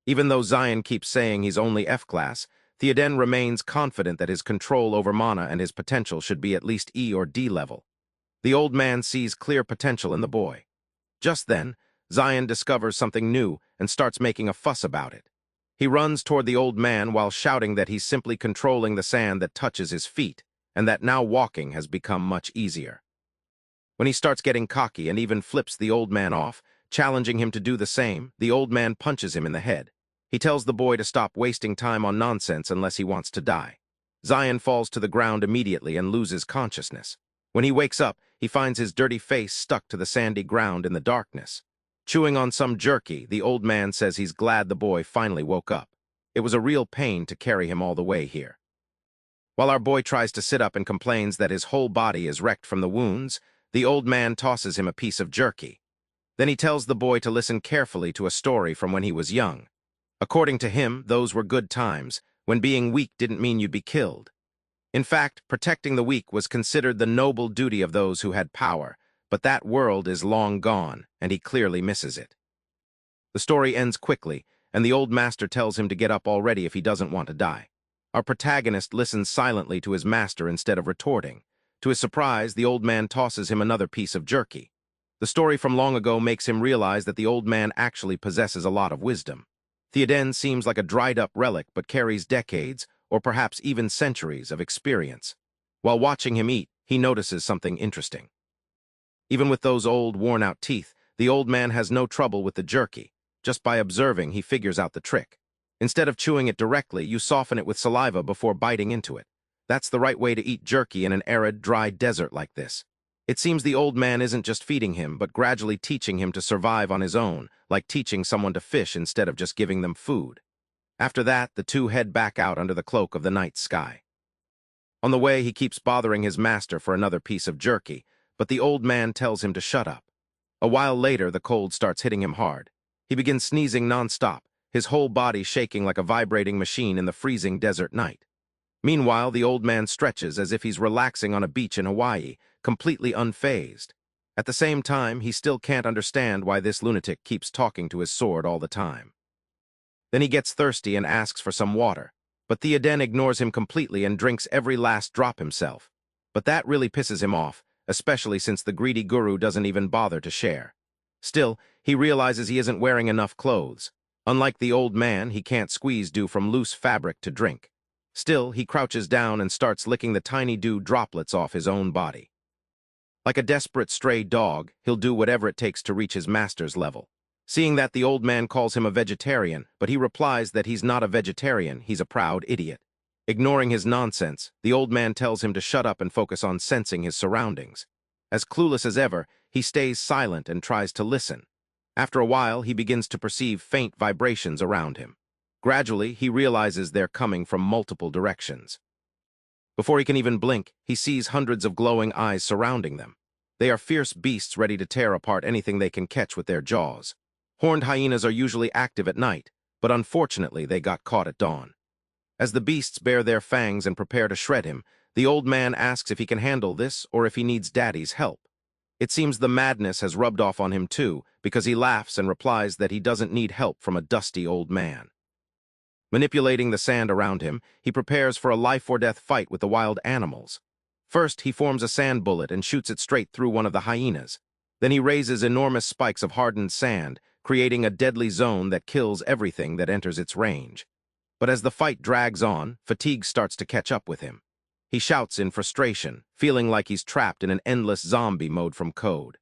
Even though Zion keeps saying he's only F-class, Theoden remains confident that his control over mana and his potential should be at least E or D level. The old man sees clear potential in the boy. Just then, Zion discovers something new and starts making a fuss about it. He runs toward the old man while shouting that he's simply controlling the sand that touches his feet, and that now walking has become much easier. When he starts getting cocky and even flips the old man off, challenging him to do the same, the old man punches him in the head. He tells the boy to stop wasting time on nonsense unless he wants to die. Zion falls to the ground immediately and loses consciousness. When he wakes up, he finds his dirty face stuck to the sandy ground in the darkness. Chewing on some jerky, the old man says he's glad the boy finally woke up. It was a real pain to carry him all the way here. While our boy tries to sit up and complains that his whole body is wrecked from the wounds, the old man tosses him a piece of jerky. Then he tells the boy to listen carefully to a story from when he was young. According to him, those were good times, when being weak didn't mean you'd be killed. In fact, protecting the weak was considered the noble duty of those who had power, but that world is long gone, and he clearly misses it. The story ends quickly, and the old master tells him to get up already if he doesn't want to die. Our protagonist listens silently to his master instead of retorting. To his surprise, the old man tosses him another piece of jerky. The story from long ago makes him realize that the old man actually possesses a lot of wisdom. Theoden seems like a dried-up relic but carries decades, or perhaps even centuries, of experience. While watching him eat, he notices something interesting. Even with those old, worn-out teeth, the old man has no trouble with the jerky. Just by observing, he figures out the trick. Instead of chewing it directly, you soften it with saliva before biting into it. That's the right way to eat jerky in an arid, dry desert like this. It seems the old man isn't just feeding him, but gradually teaching him to survive on his own, like teaching someone to fish instead of just giving them food. After that, the two head back out under the cloak of the night sky. On the way, he keeps bothering his master for another piece of jerky, but the old man tells him to shut up. A while later, the cold starts hitting him hard. He begins sneezing non-stop, his whole body shaking like a vibrating machine in the freezing desert night. Meanwhile, the old man stretches as if he's relaxing on a beach in Hawaii, completely unfazed. At the same time, he still can't understand why this lunatic keeps talking to his sword all the time. Then he gets thirsty and asks for some water, but Theoden ignores him completely and drinks every last drop himself. But that really pisses him off, especially since the greedy guru doesn't even bother to share. Still, he realizes he isn't wearing enough clothes. Unlike the old man, he can't squeeze dew from loose fabric to drink. Still, he crouches down and starts licking the tiny dew droplets off his own body. Like a desperate stray dog, he'll do whatever it takes to reach his master's level. Seeing that, the old man calls him a vegetarian, but he replies that he's not a vegetarian, he's a proud idiot. Ignoring his nonsense, the old man tells him to shut up and focus on sensing his surroundings. As clueless as ever, he stays silent and tries to listen. After a while, he begins to perceive faint vibrations around him. Gradually, he realizes they're coming from multiple directions. Before he can even blink, he sees hundreds of glowing eyes surrounding them. They are fierce beasts ready to tear apart anything they can catch with their jaws. Horned hyenas are usually active at night, but unfortunately they got caught at dawn. As the beasts bare their fangs and prepare to shred him, the old man asks if he can handle this or if he needs Daddy's help. It seems the madness has rubbed off on him too, because he laughs and replies that he doesn't need help from a dusty old man. Manipulating the sand around him, he prepares for a life-or-death fight with the wild animals. First, he forms a sand bullet and shoots it straight through one of the hyenas. Then he raises enormous spikes of hardened sand, creating a deadly zone that kills everything that enters its range. But as the fight drags on, fatigue starts to catch up with him. He shouts in frustration, feeling like he's trapped in an endless zombie mode from code.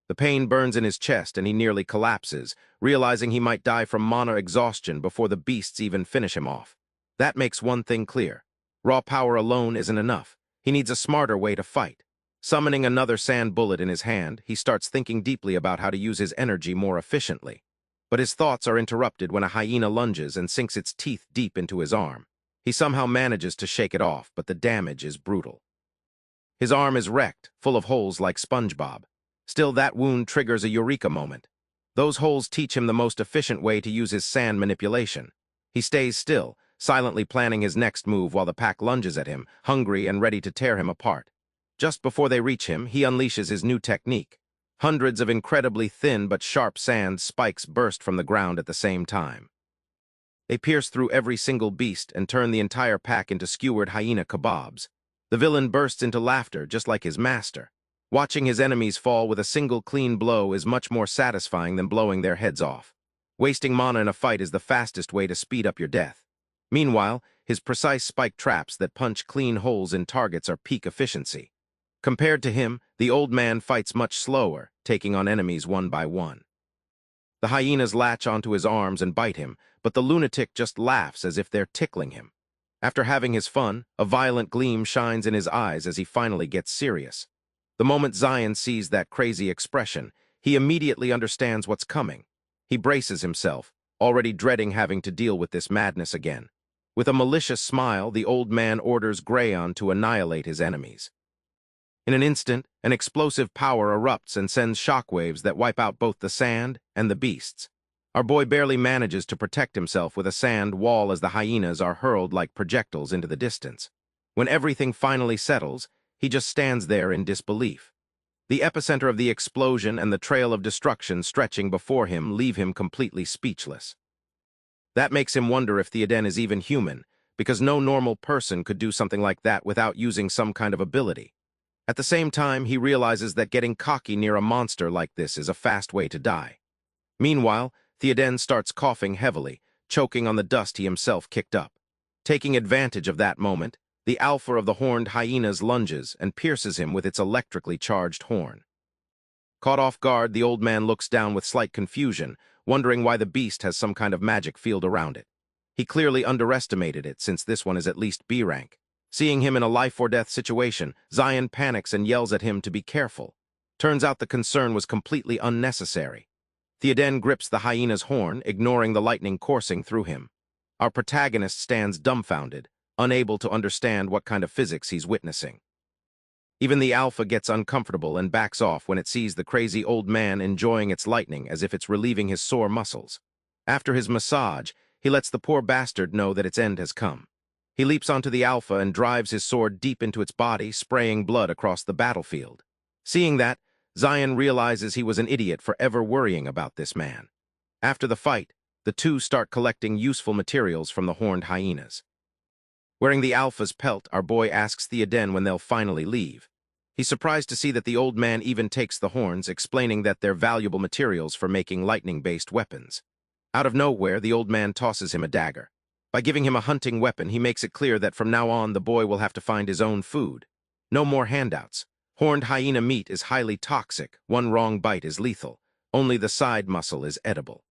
The pain burns in his chest and he nearly collapses, realizing he might die from mana exhaustion before the beasts even finish him off. That makes one thing clear. Raw power alone isn't enough. He needs a smarter way to fight. Summoning another sand bullet in his hand, he starts thinking deeply about how to use his energy more efficiently. But his thoughts are interrupted when a hyena lunges and sinks its teeth deep into his arm. He somehow manages to shake it off, but the damage is brutal. His arm is wrecked, full of holes like SpongeBob. Still, that wound triggers a eureka moment. Those holes teach him the most efficient way to use his sand manipulation. He stays still, silently planning his next move while the pack lunges at him, hungry and ready to tear him apart. Just before they reach him, he unleashes his new technique. Hundreds of incredibly thin but sharp sand spikes burst from the ground at the same time. They pierce through every single beast and turn the entire pack into skewered hyena kebabs. The villain bursts into laughter just like his master. Watching his enemies fall with a single clean blow is much more satisfying than blowing their heads off. Wasting mana in a fight is the fastest way to speed up your death. Meanwhile, his precise spike traps that punch clean holes in targets are peak efficiency. Compared to him, the old man fights much slower, taking on enemies one by one. The hyenas latch onto his arms and bite him, but the lunatic just laughs as if they're tickling him. After having his fun, a violent gleam shines in his eyes as he finally gets serious. The moment Zion sees that crazy expression, he immediately understands what's coming. He braces himself, already dreading having to deal with this madness again. With a malicious smile, the old man orders Grayon to annihilate his enemies. In an instant, an explosive power erupts and sends shockwaves that wipe out both the sand and the beasts. Our boy barely manages to protect himself with a sand wall as the hyenas are hurled like projectiles into the distance. When everything finally settles, he just stands there in disbelief. The epicenter of the explosion and the trail of destruction stretching before him leave him completely speechless. That makes him wonder if Theoden is even human, because no normal person could do something like that without using some kind of ability. At the same time, he realizes that getting cocky near a monster like this is a fast way to die. Meanwhile, Theoden starts coughing heavily, choking on the dust he himself kicked up. Taking advantage of that moment, the alpha of the horned hyenas lunges and pierces him with its electrically charged horn. Caught off guard, the old man looks down with slight confusion, wondering why the beast has some kind of magic field around it. He clearly underestimated it, since this one is at least B rank. Seeing him in a life-or-death situation, Zion panics and yells at him to be careful. Turns out the concern was completely unnecessary. Theoden grips the hyena's horn, ignoring the lightning coursing through him. Our protagonist stands dumbfounded, unable to understand what kind of physics he's witnessing. Even the alpha gets uncomfortable and backs off when it sees the crazy old man enjoying its lightning as if it's relieving his sore muscles. After his massage, he lets the poor bastard know that its end has come. He leaps onto the alpha and drives his sword deep into its body, spraying blood across the battlefield. Seeing that, Zion realizes he was an idiot for ever worrying about this man. After the fight, the two start collecting useful materials from the horned hyenas. Wearing the alpha's pelt, our boy asks Theoden when they'll finally leave. He's surprised to see that the old man even takes the horns, explaining that they're valuable materials for making lightning-based weapons. Out of nowhere, the old man tosses him a dagger. By giving him a hunting weapon, he makes it clear that from now on the boy will have to find his own food. No more handouts. Horned hyena meat is highly toxic. One wrong bite is lethal. Only the side muscle is edible.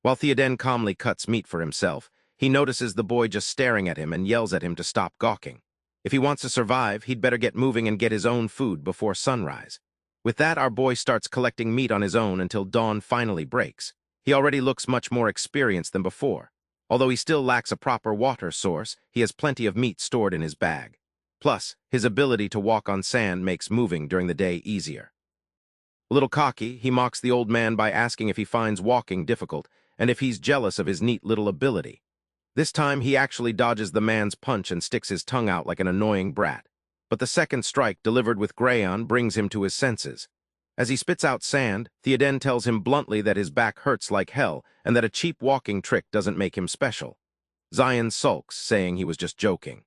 While Theoden calmly cuts meat for himself, he notices the boy just staring at him and yells at him to stop gawking. If he wants to survive, he'd better get moving and get his own food before sunrise. With that, our boy starts collecting meat on his own until dawn finally breaks. He already looks much more experienced than before. Although he still lacks a proper water source, he has plenty of meat stored in his bag. Plus, his ability to walk on sand makes moving during the day easier. A little cocky, he mocks the old man by asking if he finds walking difficult and if he's jealous of his neat little ability. This time, he actually dodges the man's punch and sticks his tongue out like an annoying brat. But the second strike, delivered with Grayon, brings him to his senses. As he spits out sand, Theoden tells him bluntly that his back hurts like hell and that a cheap walking trick doesn't make him special. Zion sulks, saying he was just joking.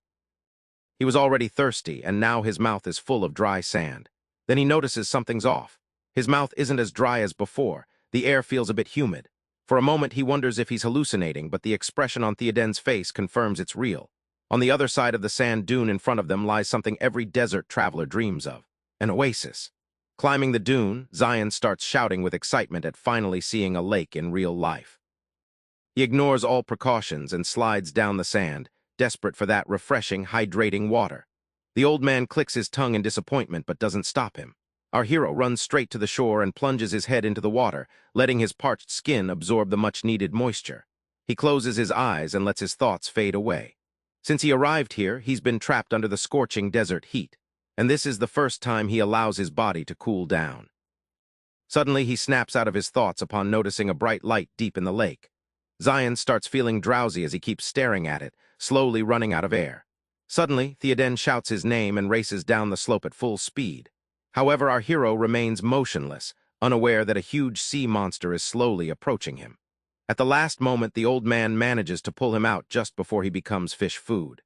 He was already thirsty, and now his mouth is full of dry sand. Then he notices something's off. His mouth isn't as dry as before. The air feels a bit humid. For a moment, he wonders if he's hallucinating, but the expression on Theoden's face confirms it's real. On the other side of the sand dune in front of them lies something every desert traveler dreams of, an oasis. Climbing the dune, Zion starts shouting with excitement at finally seeing a lake in real life. He ignores all precautions and slides down the sand, desperate for that refreshing, hydrating water. The old man clicks his tongue in disappointment but doesn't stop him. Our hero runs straight to the shore and plunges his head into the water, letting his parched skin absorb the much-needed moisture. He closes his eyes and lets his thoughts fade away. Since he arrived here, he's been trapped under the scorching desert heat, and this is the first time he allows his body to cool down. Suddenly, he snaps out of his thoughts upon noticing a bright light deep in the lake. Zion starts feeling drowsy as he keeps staring at it, slowly running out of air. Suddenly, Theoden shouts his name and races down the slope at full speed. However, our hero remains motionless, unaware that a huge sea monster is slowly approaching him. At the last moment, the old man manages to pull him out just before he becomes fish food.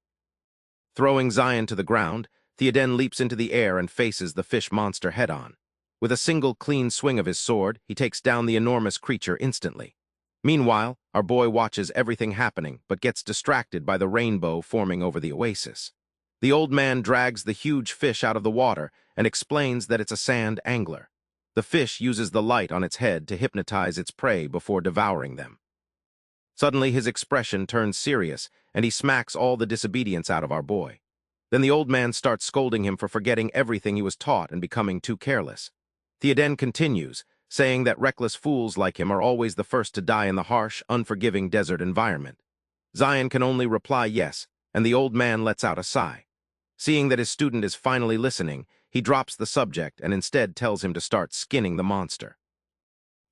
Throwing Zion to the ground, Theoden leaps into the air and faces the fish monster head-on. With a single clean swing of his sword, he takes down the enormous creature instantly. Meanwhile, our boy watches everything happening but gets distracted by the rainbow forming over the oasis. The old man drags the huge fish out of the water and explains that it's a sand angler. The fish uses the light on its head to hypnotize its prey before devouring them. Suddenly, his expression turns serious, and he smacks all the disobedience out of our boy. Then the old man starts scolding him for forgetting everything he was taught and becoming too careless. Theoden continues, saying that reckless fools like him are always the first to die in the harsh, unforgiving desert environment. Zion can only reply yes, and the old man lets out a sigh. Seeing that his student is finally listening, he drops the subject and instead tells him to start skinning the monster.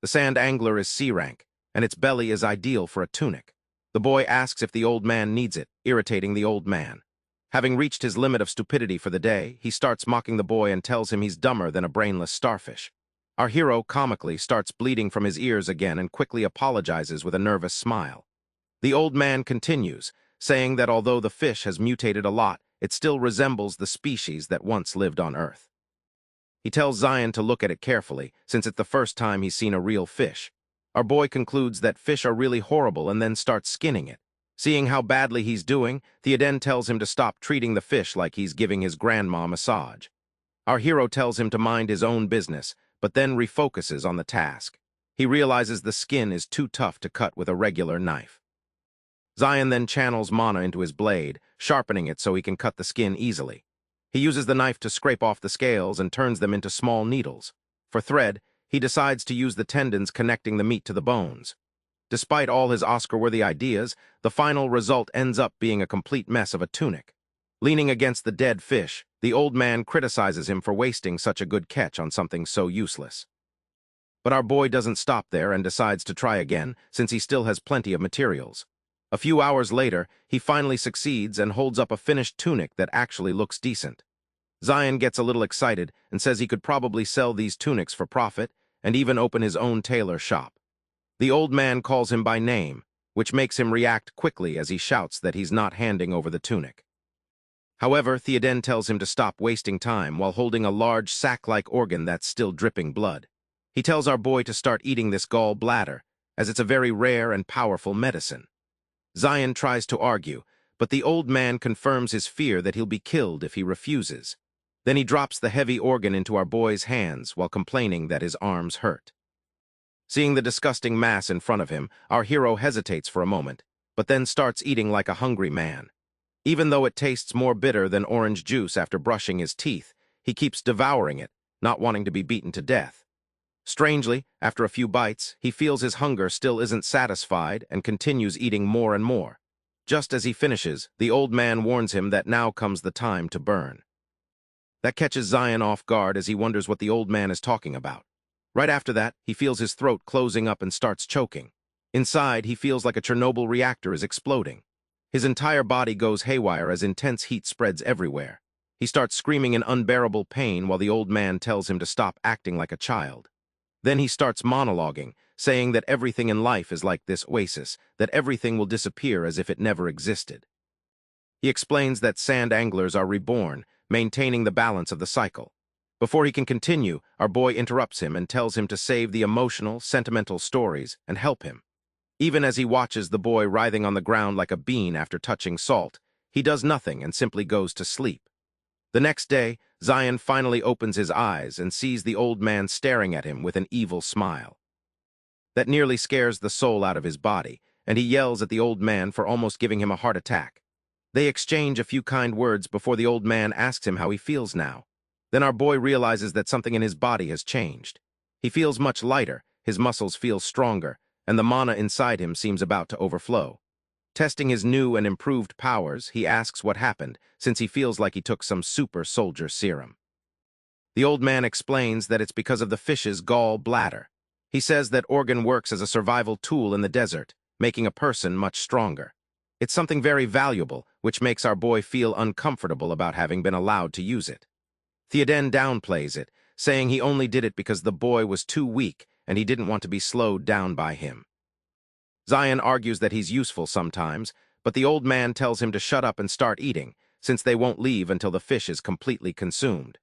The sand angler is C-rank, and its belly is ideal for a tunic. The boy asks if the old man needs it, irritating the old man. Having reached his limit of stupidity for the day, he starts mocking the boy and tells him he's dumber than a brainless starfish. Our hero, comically, starts bleeding from his ears again and quickly apologizes with a nervous smile. The old man continues, saying that although the fish has mutated a lot, it still resembles the species that once lived on Earth. He tells Zion to look at it carefully, since it's the first time he's seen a real fish. Our boy concludes that fish are really horrible and then starts skinning it. Seeing how badly he's doing, Theoden tells him to stop treating the fish like he's giving his grandma a massage. Our hero tells him to mind his own business, but then refocuses on the task. He realizes the skin is too tough to cut with a regular knife. Zion then channels mana into his blade, sharpening it so he can cut the skin easily. He uses the knife to scrape off the scales and turns them into small needles. For thread, he decides to use the tendons connecting the meat to the bones. Despite all his Oscar-worthy ideas, the final result ends up being a complete mess of a tunic. Leaning against the dead fish, the old man criticizes him for wasting such a good catch on something so useless. But our boy doesn't stop there and decides to try again, since he still has plenty of materials. A few hours later, he finally succeeds and holds up a finished tunic that actually looks decent. Zion gets a little excited and says he could probably sell these tunics for profit and even open his own tailor shop. The old man calls him by name, which makes him react quickly as he shouts that he's not handing over the tunic. However, Theoden tells him to stop wasting time while holding a large sack-like organ that's still dripping blood. He tells our boy to start eating this gall bladder, as it's a very rare and powerful medicine. Zion tries to argue, but the old man confirms his fear that he'll be killed if he refuses. Then he drops the heavy organ into our boy's hands while complaining that his arms hurt. Seeing the disgusting mass in front of him, our hero hesitates for a moment, but then starts eating like a hungry man. Even though it tastes more bitter than orange juice after brushing his teeth, he keeps devouring it, not wanting to be beaten to death. Strangely, after a few bites, he feels his hunger still isn't satisfied and continues eating more and more. Just as he finishes, the old man warns him that now comes the time to burn. That catches Zion off guard as he wonders what the old man is talking about. Right after that, he feels his throat closing up and starts choking. Inside, he feels like a Chernobyl reactor is exploding. His entire body goes haywire as intense heat spreads everywhere. He starts screaming in unbearable pain while the old man tells him to stop acting like a child. Then he starts monologuing, saying that everything in life is like this oasis, that everything will disappear as if it never existed. He explains that sand anglers are reborn, maintaining the balance of the cycle. Before he can continue, our boy interrupts him and tells him to save the emotional, sentimental stories and help him. Even as he watches the boy writhing on the ground like a bean after touching salt, he does nothing and simply goes to sleep. The next day, Zion finally opens his eyes and sees the old man staring at him with an evil smile. That nearly scares the soul out of his body, and he yells at the old man for almost giving him a heart attack. They exchange a few kind words before the old man asks him how he feels now. Then our boy realizes that something in his body has changed. He feels much lighter, his muscles feel stronger, and the mana inside him seems about to overflow. Testing his new and improved powers, he asks what happened, since he feels like he took some super soldier serum. The old man explains that it's because of the fish's gall bladder. He says that organ works as a survival tool in the desert, making a person much stronger. It's something very valuable, which makes our boy feel uncomfortable about having been allowed to use it. Theoden downplays it, saying he only did it because the boy was too weak and he didn't want to be slowed down by him. Zion argues that he's useful sometimes, but the old man tells him to shut up and start eating, since they won't leave until the fish is completely consumed.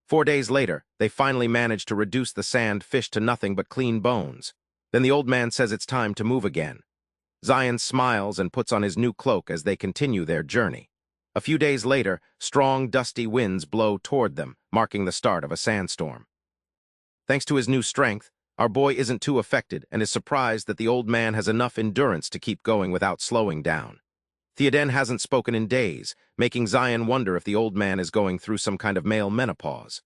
4 days later, they finally manage to reduce the sand fish to nothing but clean bones. Then the old man says it's time to move again. Zion smiles and puts on his new cloak as they continue their journey. A few days later, strong, dusty winds blow toward them, marking the start of a sandstorm. Thanks to his new strength, our boy isn't too affected and is surprised that the old man has enough endurance to keep going without slowing down. Theoden hasn't spoken in days, making Zion wonder if the old man is going through some kind of male menopause.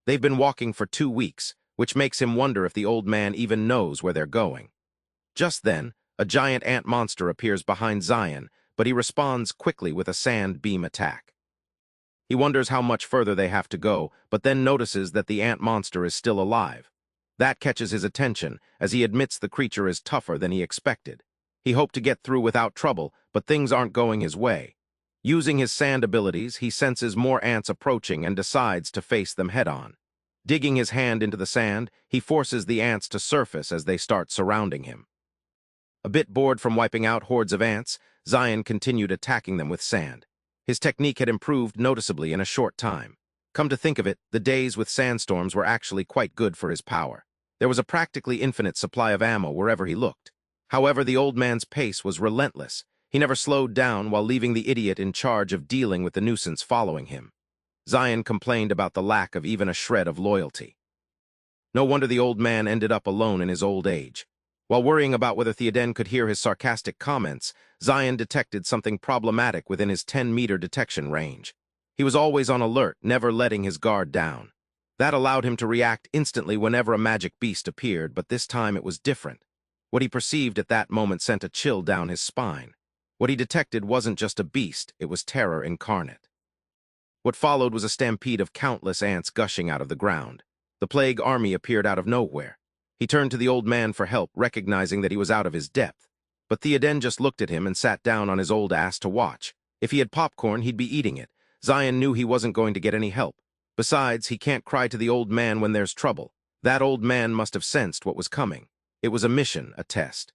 They've been walking for 2 weeks, which makes him wonder if the old man even knows where they're going. Just then, a giant ant monster appears behind Zion, but he responds quickly with a sand beam attack. He wonders how much further they have to go, but then notices that the ant monster is still alive. That catches his attention, as he admits the creature is tougher than he expected. He hoped to get through without trouble, but things aren't going his way. Using his sand abilities, he senses more ants approaching and decides to face them head-on. Digging his hand into the sand, he forces the ants to surface as they start surrounding him. A bit bored from wiping out hordes of ants, Zion continued attacking them with sand. His technique had improved noticeably in a short time. Come to think of it, the days with sandstorms were actually quite good for his power. There was a practically infinite supply of ammo wherever he looked. However, the old man's pace was relentless. He never slowed down while leaving the idiot in charge of dealing with the nuisance following him. Zion complained about the lack of even a shred of loyalty. No wonder the old man ended up alone in his old age. While worrying about whether Theoden could hear his sarcastic comments, Zion detected something problematic within his 10-meter detection range. He was always on alert, never letting his guard down. That allowed him to react instantly whenever a magic beast appeared, but this time it was different. What he perceived at that moment sent a chill down his spine. What he detected wasn't just a beast, it was terror incarnate. What followed was a stampede of countless ants gushing out of the ground. The plague army appeared out of nowhere. He turned to the old man for help, recognizing that he was out of his depth. But Theoden just looked at him and sat down on his old ass to watch. If he had popcorn, he'd be eating it. Zion knew he wasn't going to get any help. Besides, he can't cry to the old man when there's trouble. That old man must have sensed what was coming. It was a mission, a test.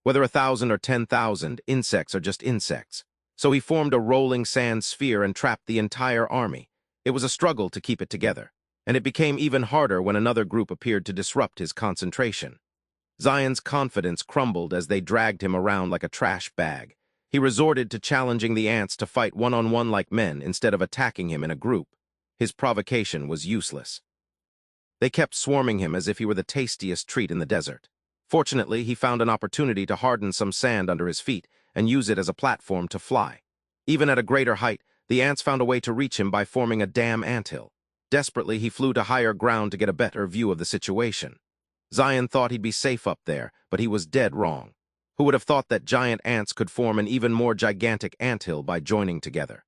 Whether 1,000 or 10,000, insects are just insects. So he formed a rolling sand sphere and trapped the entire army. It was a struggle to keep it together, and it became even harder when another group appeared to disrupt his concentration. Zion's confidence crumbled as they dragged him around like a trash bag. He resorted to challenging the ants to fight one-on-one like men instead of attacking him in a group. His provocation was useless. They kept swarming him as if he were the tastiest treat in the desert. Fortunately, he found an opportunity to harden some sand under his feet and use it as a platform to fly. Even at a greater height, the ants found a way to reach him by forming a damn anthill. Desperately, he flew to higher ground to get a better view of the situation. Zion thought he'd be safe up there, but he was dead wrong. Who would have thought that giant ants could form an even more gigantic anthill by joining together?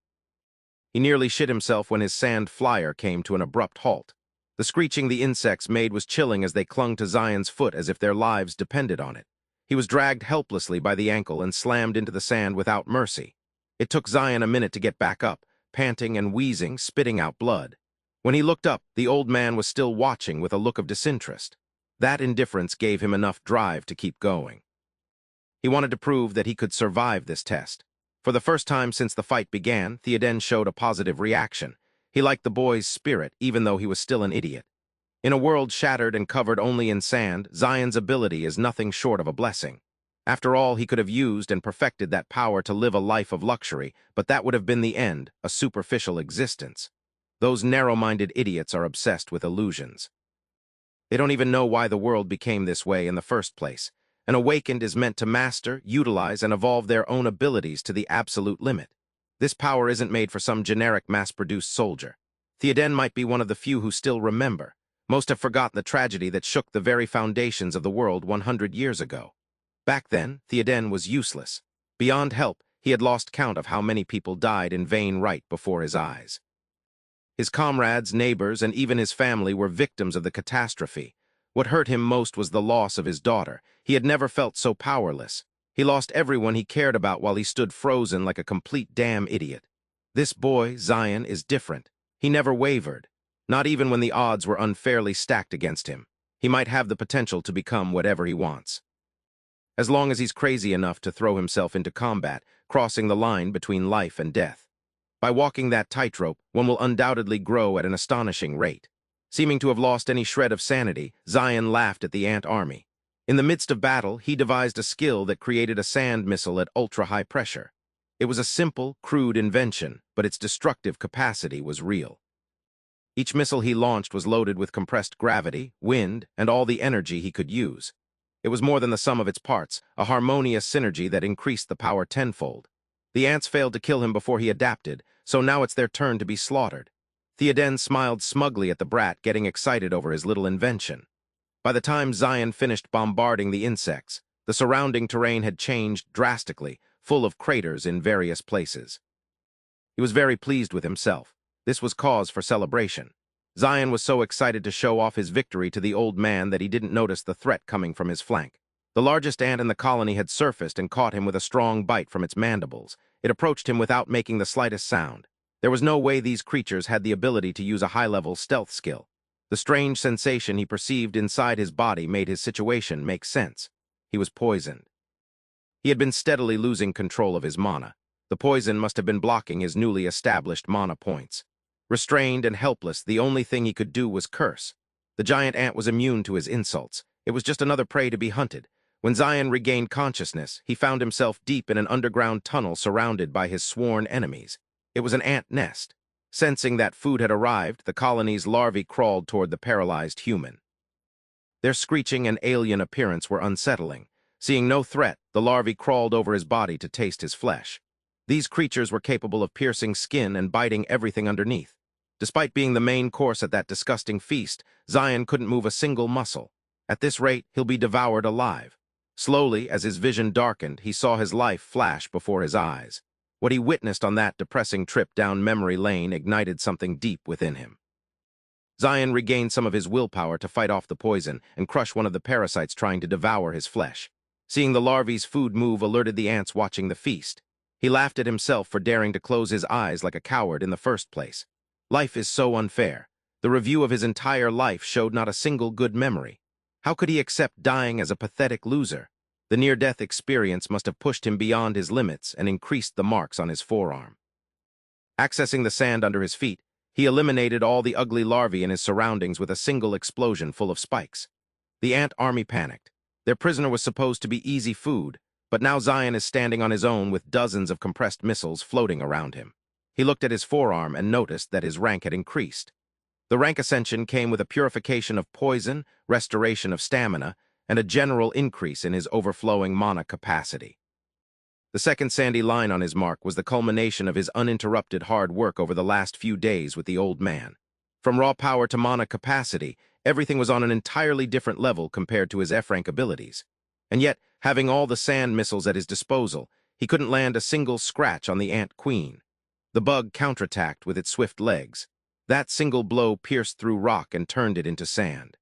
He nearly shit himself when his sand flyer came to an abrupt halt. The screeching the insects made was chilling as they clung to Zion's foot as if their lives depended on it. He was dragged helplessly by the ankle and slammed into the sand without mercy. It took Zion a minute to get back up, panting and wheezing, spitting out blood. When he looked up, the old man was still watching with a look of disinterest. That indifference gave him enough drive to keep going. He wanted to prove that he could survive this test. For the first time since the fight began, Theoden showed a positive reaction. He liked the boy's spirit, even though he was still an idiot. In a world shattered and covered only in sand, Zion's ability is nothing short of a blessing. After all, he could have used and perfected that power to live a life of luxury, but that would have been the end, a superficial existence. Those narrow-minded idiots are obsessed with illusions. They don't even know why the world became this way in the first place. An awakened is meant to master, utilize, and evolve their own abilities to the absolute limit. This power isn't made for some generic mass-produced soldier. Theoden might be one of the few who still remember. Most have forgotten the tragedy that shook the very foundations of the world 100 years ago. Back then, Theoden was useless. Beyond help, he had lost count of how many people died in vain right before his eyes. His comrades, neighbors, and even his family were victims of the catastrophe. What hurt him most was the loss of his daughter. He had never felt so powerless. He lost everyone he cared about while he stood frozen like a complete damn idiot. This boy, Zion, is different. He never wavered, not even when the odds were unfairly stacked against him. He might have the potential to become whatever he wants. As long as he's crazy enough to throw himself into combat, crossing the line between life and death. By walking that tightrope, one will undoubtedly grow at an astonishing rate. Seeming to have lost any shred of sanity, Zion laughed at the ant army. In the midst of battle, he devised a skill that created a sand missile at ultra-high pressure. It was a simple, crude invention, but its destructive capacity was real. Each missile he launched was loaded with compressed gravity, wind, and all the energy he could use. It was more than the sum of its parts, a harmonious synergy that increased the power tenfold. The ants failed to kill him before he adapted, so now it's their turn to be slaughtered. Theoden smiled smugly at the brat, getting excited over his little invention. By the time Zion finished bombarding the insects, the surrounding terrain had changed drastically, full of craters in various places. He was very pleased with himself. This was cause for celebration. Zion was so excited to show off his victory to the old man that he didn't notice the threat coming from his flank. The largest ant in the colony had surfaced and caught him with a strong bite from its mandibles. It approached him without making the slightest sound. There was no way these creatures had the ability to use a high-level stealth skill. The strange sensation he perceived inside his body made his situation make sense. He was poisoned. He had been steadily losing control of his mana. The poison must have been blocking his newly established mana points. Restrained and helpless, the only thing he could do was curse. The giant ant was immune to his insults. It was just another prey to be hunted. When Zion regained consciousness, he found himself deep in an underground tunnel surrounded by his sworn enemies. It was an ant nest. Sensing that food had arrived, the colony's larvae crawled toward the paralyzed human. Their screeching and alien appearance were unsettling. Seeing no threat, the larvae crawled over his body to taste his flesh. These creatures were capable of piercing skin and biting everything underneath. Despite being the main course at that disgusting feast, Zion couldn't move a single muscle. At this rate, he'll be devoured alive. Slowly, as his vision darkened, he saw his life flash before his eyes. What he witnessed on that depressing trip down memory lane ignited something deep within him. Zion regained some of his willpower to fight off the poison and crush one of the parasites trying to devour his flesh. Seeing the larvae's food move alerted the ants watching the feast. He laughed at himself for daring to close his eyes like a coward in the first place. Life is so unfair. The review of his entire life showed not a single good memory. How could he accept dying as a pathetic loser? The near-death experience must have pushed him beyond his limits and increased the marks on his forearm. Accessing the sand under his feet, he eliminated all the ugly larvae in his surroundings with a single explosion full of spikes. The ant army panicked. Their prisoner was supposed to be easy food, but now Zion is standing on his own with dozens of compressed missiles floating around him. He looked at his forearm and noticed that his rank had increased. The rank ascension came with a purification of poison, restoration of stamina, and a general increase in his overflowing mana capacity. The second sandy line on his mark was the culmination of his uninterrupted hard work over the last few days with the old man. From raw power to mana capacity, everything was on an entirely different level compared to his F-rank abilities. And yet, having all the sand missiles at his disposal, he couldn't land a single scratch on the Ant Queen. The bug counterattacked with its swift legs. That single blow pierced through rock and turned it into sand.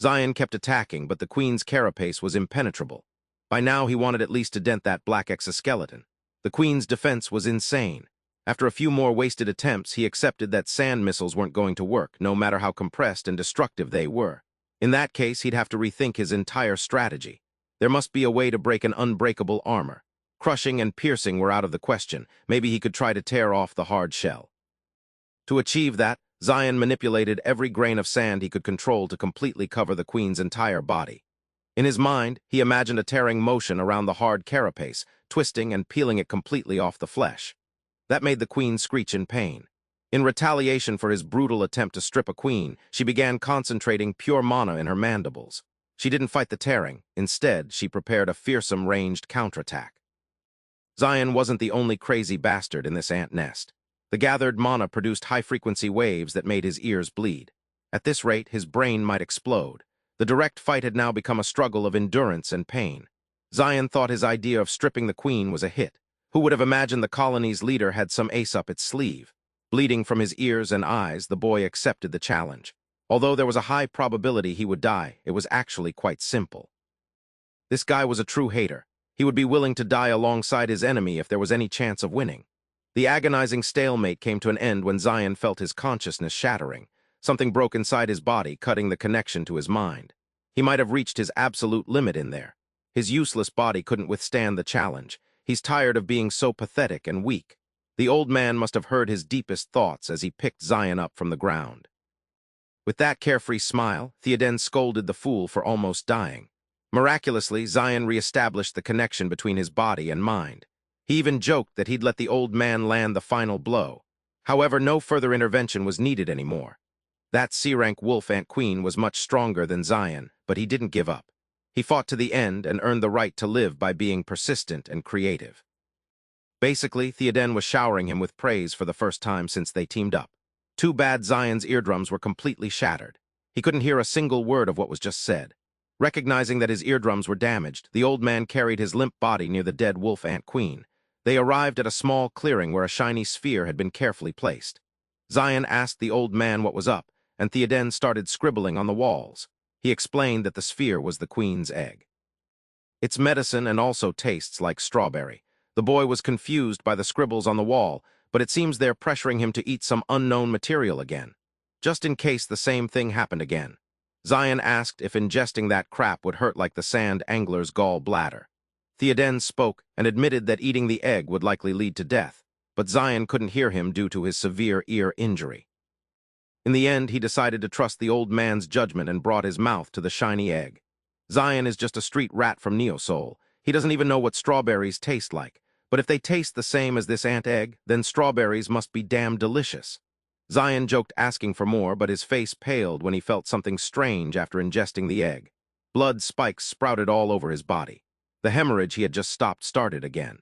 Zion kept attacking, but the Queen's carapace was impenetrable. By now, he wanted at least to dent that black exoskeleton. The Queen's defense was insane. After a few more wasted attempts, he accepted that sand missiles weren't going to work, no matter how compressed and destructive they were. In that case, he'd have to rethink his entire strategy. There must be a way to break an unbreakable armor. Crushing and piercing were out of the question. Maybe he could try to tear off the hard shell. To achieve that, Zion manipulated every grain of sand he could control to completely cover the Queen's entire body. In his mind, he imagined a tearing motion around the hard carapace, twisting and peeling it completely off the flesh. That made the queen screech in pain. In retaliation for his brutal attempt to strip a queen, she began concentrating pure mana in her mandibles. She didn't fight the tearing. Instead, she prepared a fearsome ranged counterattack. Zion wasn't the only crazy bastard in this ant nest. The gathered mana produced high-frequency waves that made his ears bleed. At this rate, his brain might explode. The direct fight had now become a struggle of endurance and pain. Zion thought his idea of stripping the queen was a hit. Who would have imagined the colony's leader had some ace up its sleeve? Bleeding from his ears and eyes, the boy accepted the challenge. Although there was a high probability he would die, it was actually quite simple. This guy was a true hater. He would be willing to die alongside his enemy if there was any chance of winning. The agonizing stalemate came to an end when Zion felt his consciousness shattering. Something broke inside his body, cutting the connection to his mind. He might have reached his absolute limit in there. His useless body couldn't withstand the challenge. He's tired of being so pathetic and weak. The old man must have heard his deepest thoughts as he picked Zion up from the ground. With that carefree smile, Theoden scolded the fool for almost dying. Miraculously, Zion reestablished the connection between his body and mind. He even joked that he'd let the old man land the final blow. However, no further intervention was needed anymore. That C-rank wolf ant queen was much stronger than Zion, but he didn't give up. He fought to the end and earned the right to live by being persistent and creative. Basically, Theoden was showering him with praise for the first time since they teamed up. Too bad Zion's eardrums were completely shattered. He couldn't hear a single word of what was just said. Recognizing that his eardrums were damaged, the old man carried his limp body near the dead wolf ant queen. They arrived at a small clearing where a shiny sphere had been carefully placed. Zion asked the old man what was up, and Theoden started scribbling on the walls. He explained that the sphere was the queen's egg. It's medicine and also tastes like strawberry. The boy was confused by the scribbles on the wall, but it seems they're pressuring him to eat some unknown material again. Just in case the same thing happened again. Zion asked if ingesting that crap would hurt like the sand angler's gall bladder. Theoden spoke and admitted that eating the egg would likely lead to death, but Zion couldn't hear him due to his severe ear injury. In the end, he decided to trust the old man's judgment and brought his mouth to the shiny egg. Zion is just a street rat from Neosol. He doesn't even know what strawberries taste like. But if they taste the same as this ant egg, then strawberries must be damn delicious. Zion joked asking for more, but his face paled when he felt something strange after ingesting the egg. Blood spikes sprouted all over his body. The hemorrhage he had just stopped started again.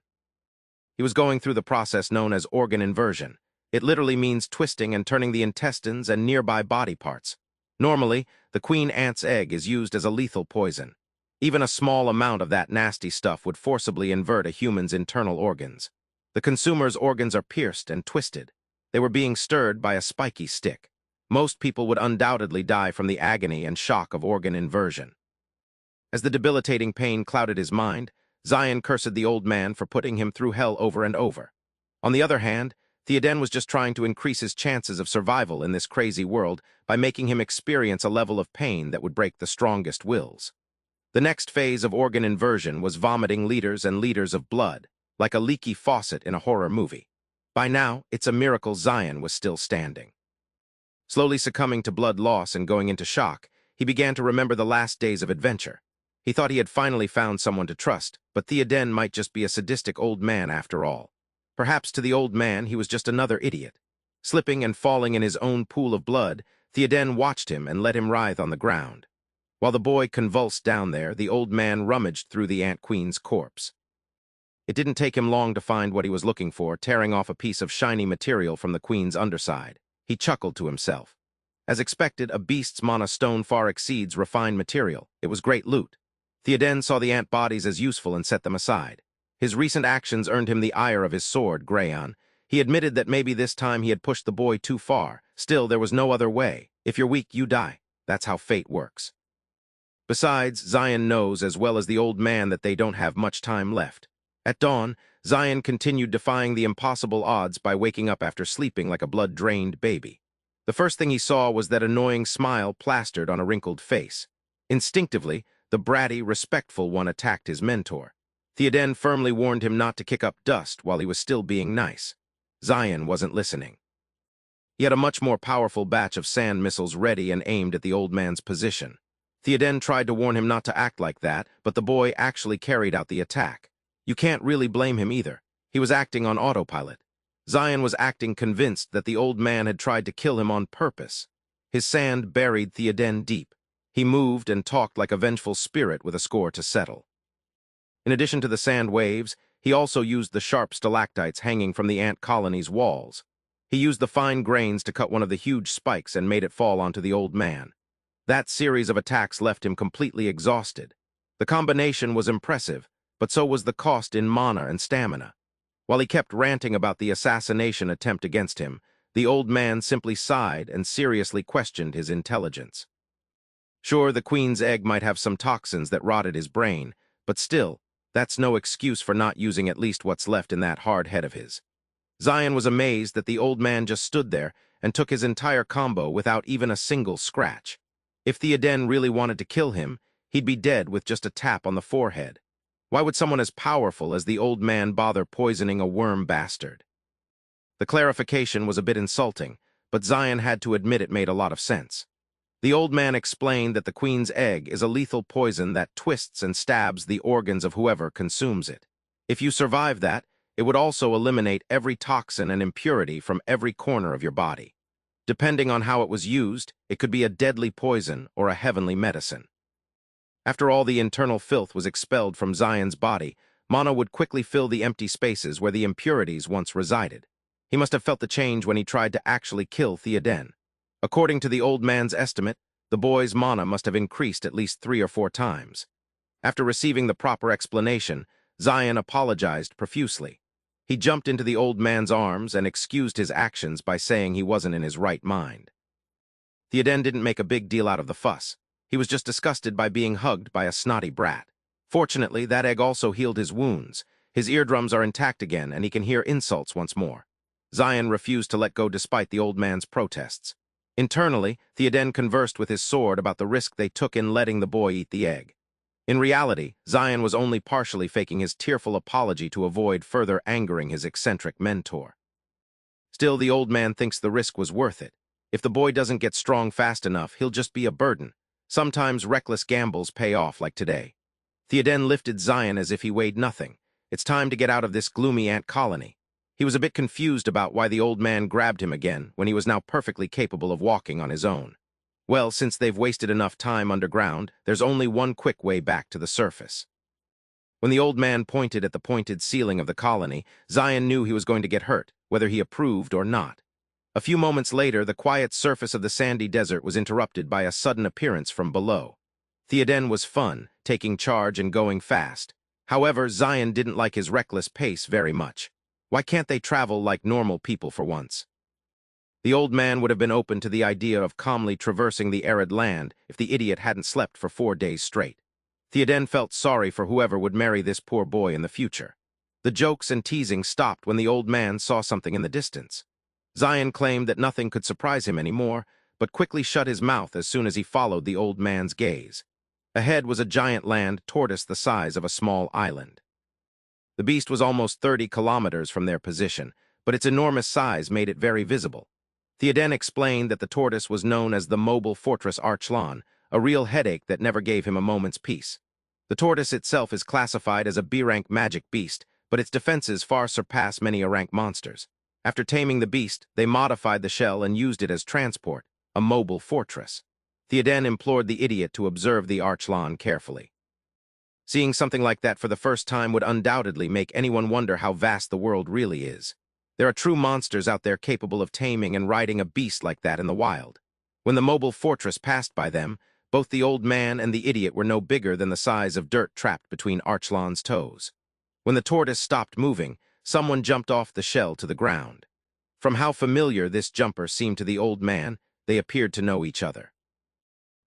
He was going through the process known as organ inversion. It literally means twisting and turning the intestines and nearby body parts. Normally, the queen ant's egg is used as a lethal poison. Even a small amount of that nasty stuff would forcibly invert a human's internal organs. The consumer's organs are pierced and twisted. They were being stirred by a spiky stick. Most people would undoubtedly die from the agony and shock of organ inversion. As the debilitating pain clouded his mind, Zion cursed the old man for putting him through hell over and over. On the other hand, Theoden was just trying to increase his chances of survival in this crazy world by making him experience a level of pain that would break the strongest wills. The next phase of organ inversion was vomiting liters and liters of blood, like a leaky faucet in a horror movie. By now, it's a miracle Zion was still standing. Slowly succumbing to blood loss and going into shock, he began to remember the last days of adventure. He thought he had finally found someone to trust, but Theoden might just be a sadistic old man after all. Perhaps to the old man he was just another idiot. Slipping and falling in his own pool of blood, Theoden watched him and let him writhe on the ground. While the boy convulsed down there, the old man rummaged through the Ant Queen's corpse. It didn't take him long to find what he was looking for, tearing off a piece of shiny material from the queen's underside. He chuckled to himself. As expected, a beast's mana stone far exceeds refined material. It was great loot. Theoden saw the ant bodies as useful and set them aside. His recent actions earned him the ire of his sword, Greyon. He admitted that maybe this time he had pushed the boy too far. Still, there was no other way. If you're weak, you die. That's how fate works. Besides, Zion knows as well as the old man that they don't have much time left. At dawn, Zion continued defying the impossible odds by waking up after sleeping like a blood-drained baby. The first thing he saw was that annoying smile plastered on a wrinkled face. Instinctively, the bratty, respectful one attacked his mentor. Theoden firmly warned him not to kick up dust while he was still being nice. Zion wasn't listening. He had a much more powerful batch of sand missiles ready and aimed at the old man's position. Theoden tried to warn him not to act like that, but the boy actually carried out the attack. You can't really blame him either. He was acting on autopilot. Zion was acting convinced that the old man had tried to kill him on purpose. His sand buried Theoden deep. He moved and talked like a vengeful spirit with a score to settle. In addition to the sand waves, he also used the sharp stalactites hanging from the ant colony's walls. He used the fine grains to cut one of the huge spikes and made it fall onto the old man. That series of attacks left him completely exhausted. The combination was impressive, but so was the cost in mana and stamina. While he kept ranting about the assassination attempt against him, the old man simply sighed and seriously questioned his intelligence. Sure, the queen's egg might have some toxins that rotted his brain, but still, that's no excuse for not using at least what's left in that hard head of his. Zion was amazed that the old man just stood there and took his entire combo without even a single scratch. If Theoden really wanted to kill him, he'd be dead with just a tap on the forehead. Why would someone as powerful as the old man bother poisoning a worm bastard? The clarification was a bit insulting, but Zion had to admit it made a lot of sense. The old man explained that the queen's egg is a lethal poison that twists and stabs the organs of whoever consumes it. If you survive that, it would also eliminate every toxin and impurity from every corner of your body. Depending on how it was used, it could be a deadly poison or a heavenly medicine. After all the internal filth was expelled from Zion's body, mana would quickly fill the empty spaces where the impurities once resided. He must have felt the change when he tried to actually kill Theoden. According to the old man's estimate, the boy's mana must have increased at least 3 or 4 times. After receiving the proper explanation, Zion apologized profusely. He jumped into the old man's arms and excused his actions by saying he wasn't in his right mind. Theoden didn't make a big deal out of the fuss. He was just disgusted by being hugged by a snotty brat. Fortunately, that egg also healed his wounds. His eardrums are intact again, and he can hear insults once more. Zion refused to let go despite the old man's protests. Internally, Theoden conversed with his sword about the risk they took in letting the boy eat the egg. In reality, Zion was only partially faking his tearful apology to avoid further angering his eccentric mentor. Still, the old man thinks the risk was worth it. If the boy doesn't get strong fast enough, he'll just be a burden. Sometimes reckless gambles pay off like today. Theoden lifted Zion as if he weighed nothing. It's time to get out of this gloomy ant colony. He was a bit confused about why the old man grabbed him again when he was now perfectly capable of walking on his own. Well, since they've wasted enough time underground, there's only one quick way back to the surface. When the old man pointed at the pointed ceiling of the colony, Zion knew he was going to get hurt, whether he approved or not. A few moments later, the quiet surface of the sandy desert was interrupted by a sudden appearance from below. Theoden was fun, taking charge and going fast. However, Zion didn't like his reckless pace very much. Why can't they travel like normal people for once? The old man would have been open to the idea of calmly traversing the arid land if the idiot hadn't slept for 4 days straight. Theoden felt sorry for whoever would marry this poor boy in the future. The jokes and teasing stopped when the old man saw something in the distance. Zion claimed that nothing could surprise him anymore, but quickly shut his mouth as soon as he followed the old man's gaze. Ahead was a giant land tortoise the size of a small island. The beast was almost 30 kilometers from their position, but its enormous size made it very visible. Theoden explained that the tortoise was known as the mobile fortress Archlon, a real headache that never gave him a moment's peace. The tortoise itself is classified as a B-rank magic beast, but its defenses far surpass many A-rank monsters. After taming the beast, they modified the shell and used it as transport, a mobile fortress. Theoden implored the idiot to observe the Archlon carefully. Seeing something like that for the first time would undoubtedly make anyone wonder how vast the world really is. There are true monsters out there capable of taming and riding a beast like that in the wild. When the mobile fortress passed by them, both the old man and the idiot were no bigger than the size of dirt trapped between Archlon's toes. When the tortoise stopped moving, someone jumped off the shell to the ground. From how familiar this jumper seemed to the old man, they appeared to know each other.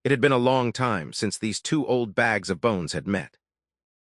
It had been a long time since these two old bags of bones had met.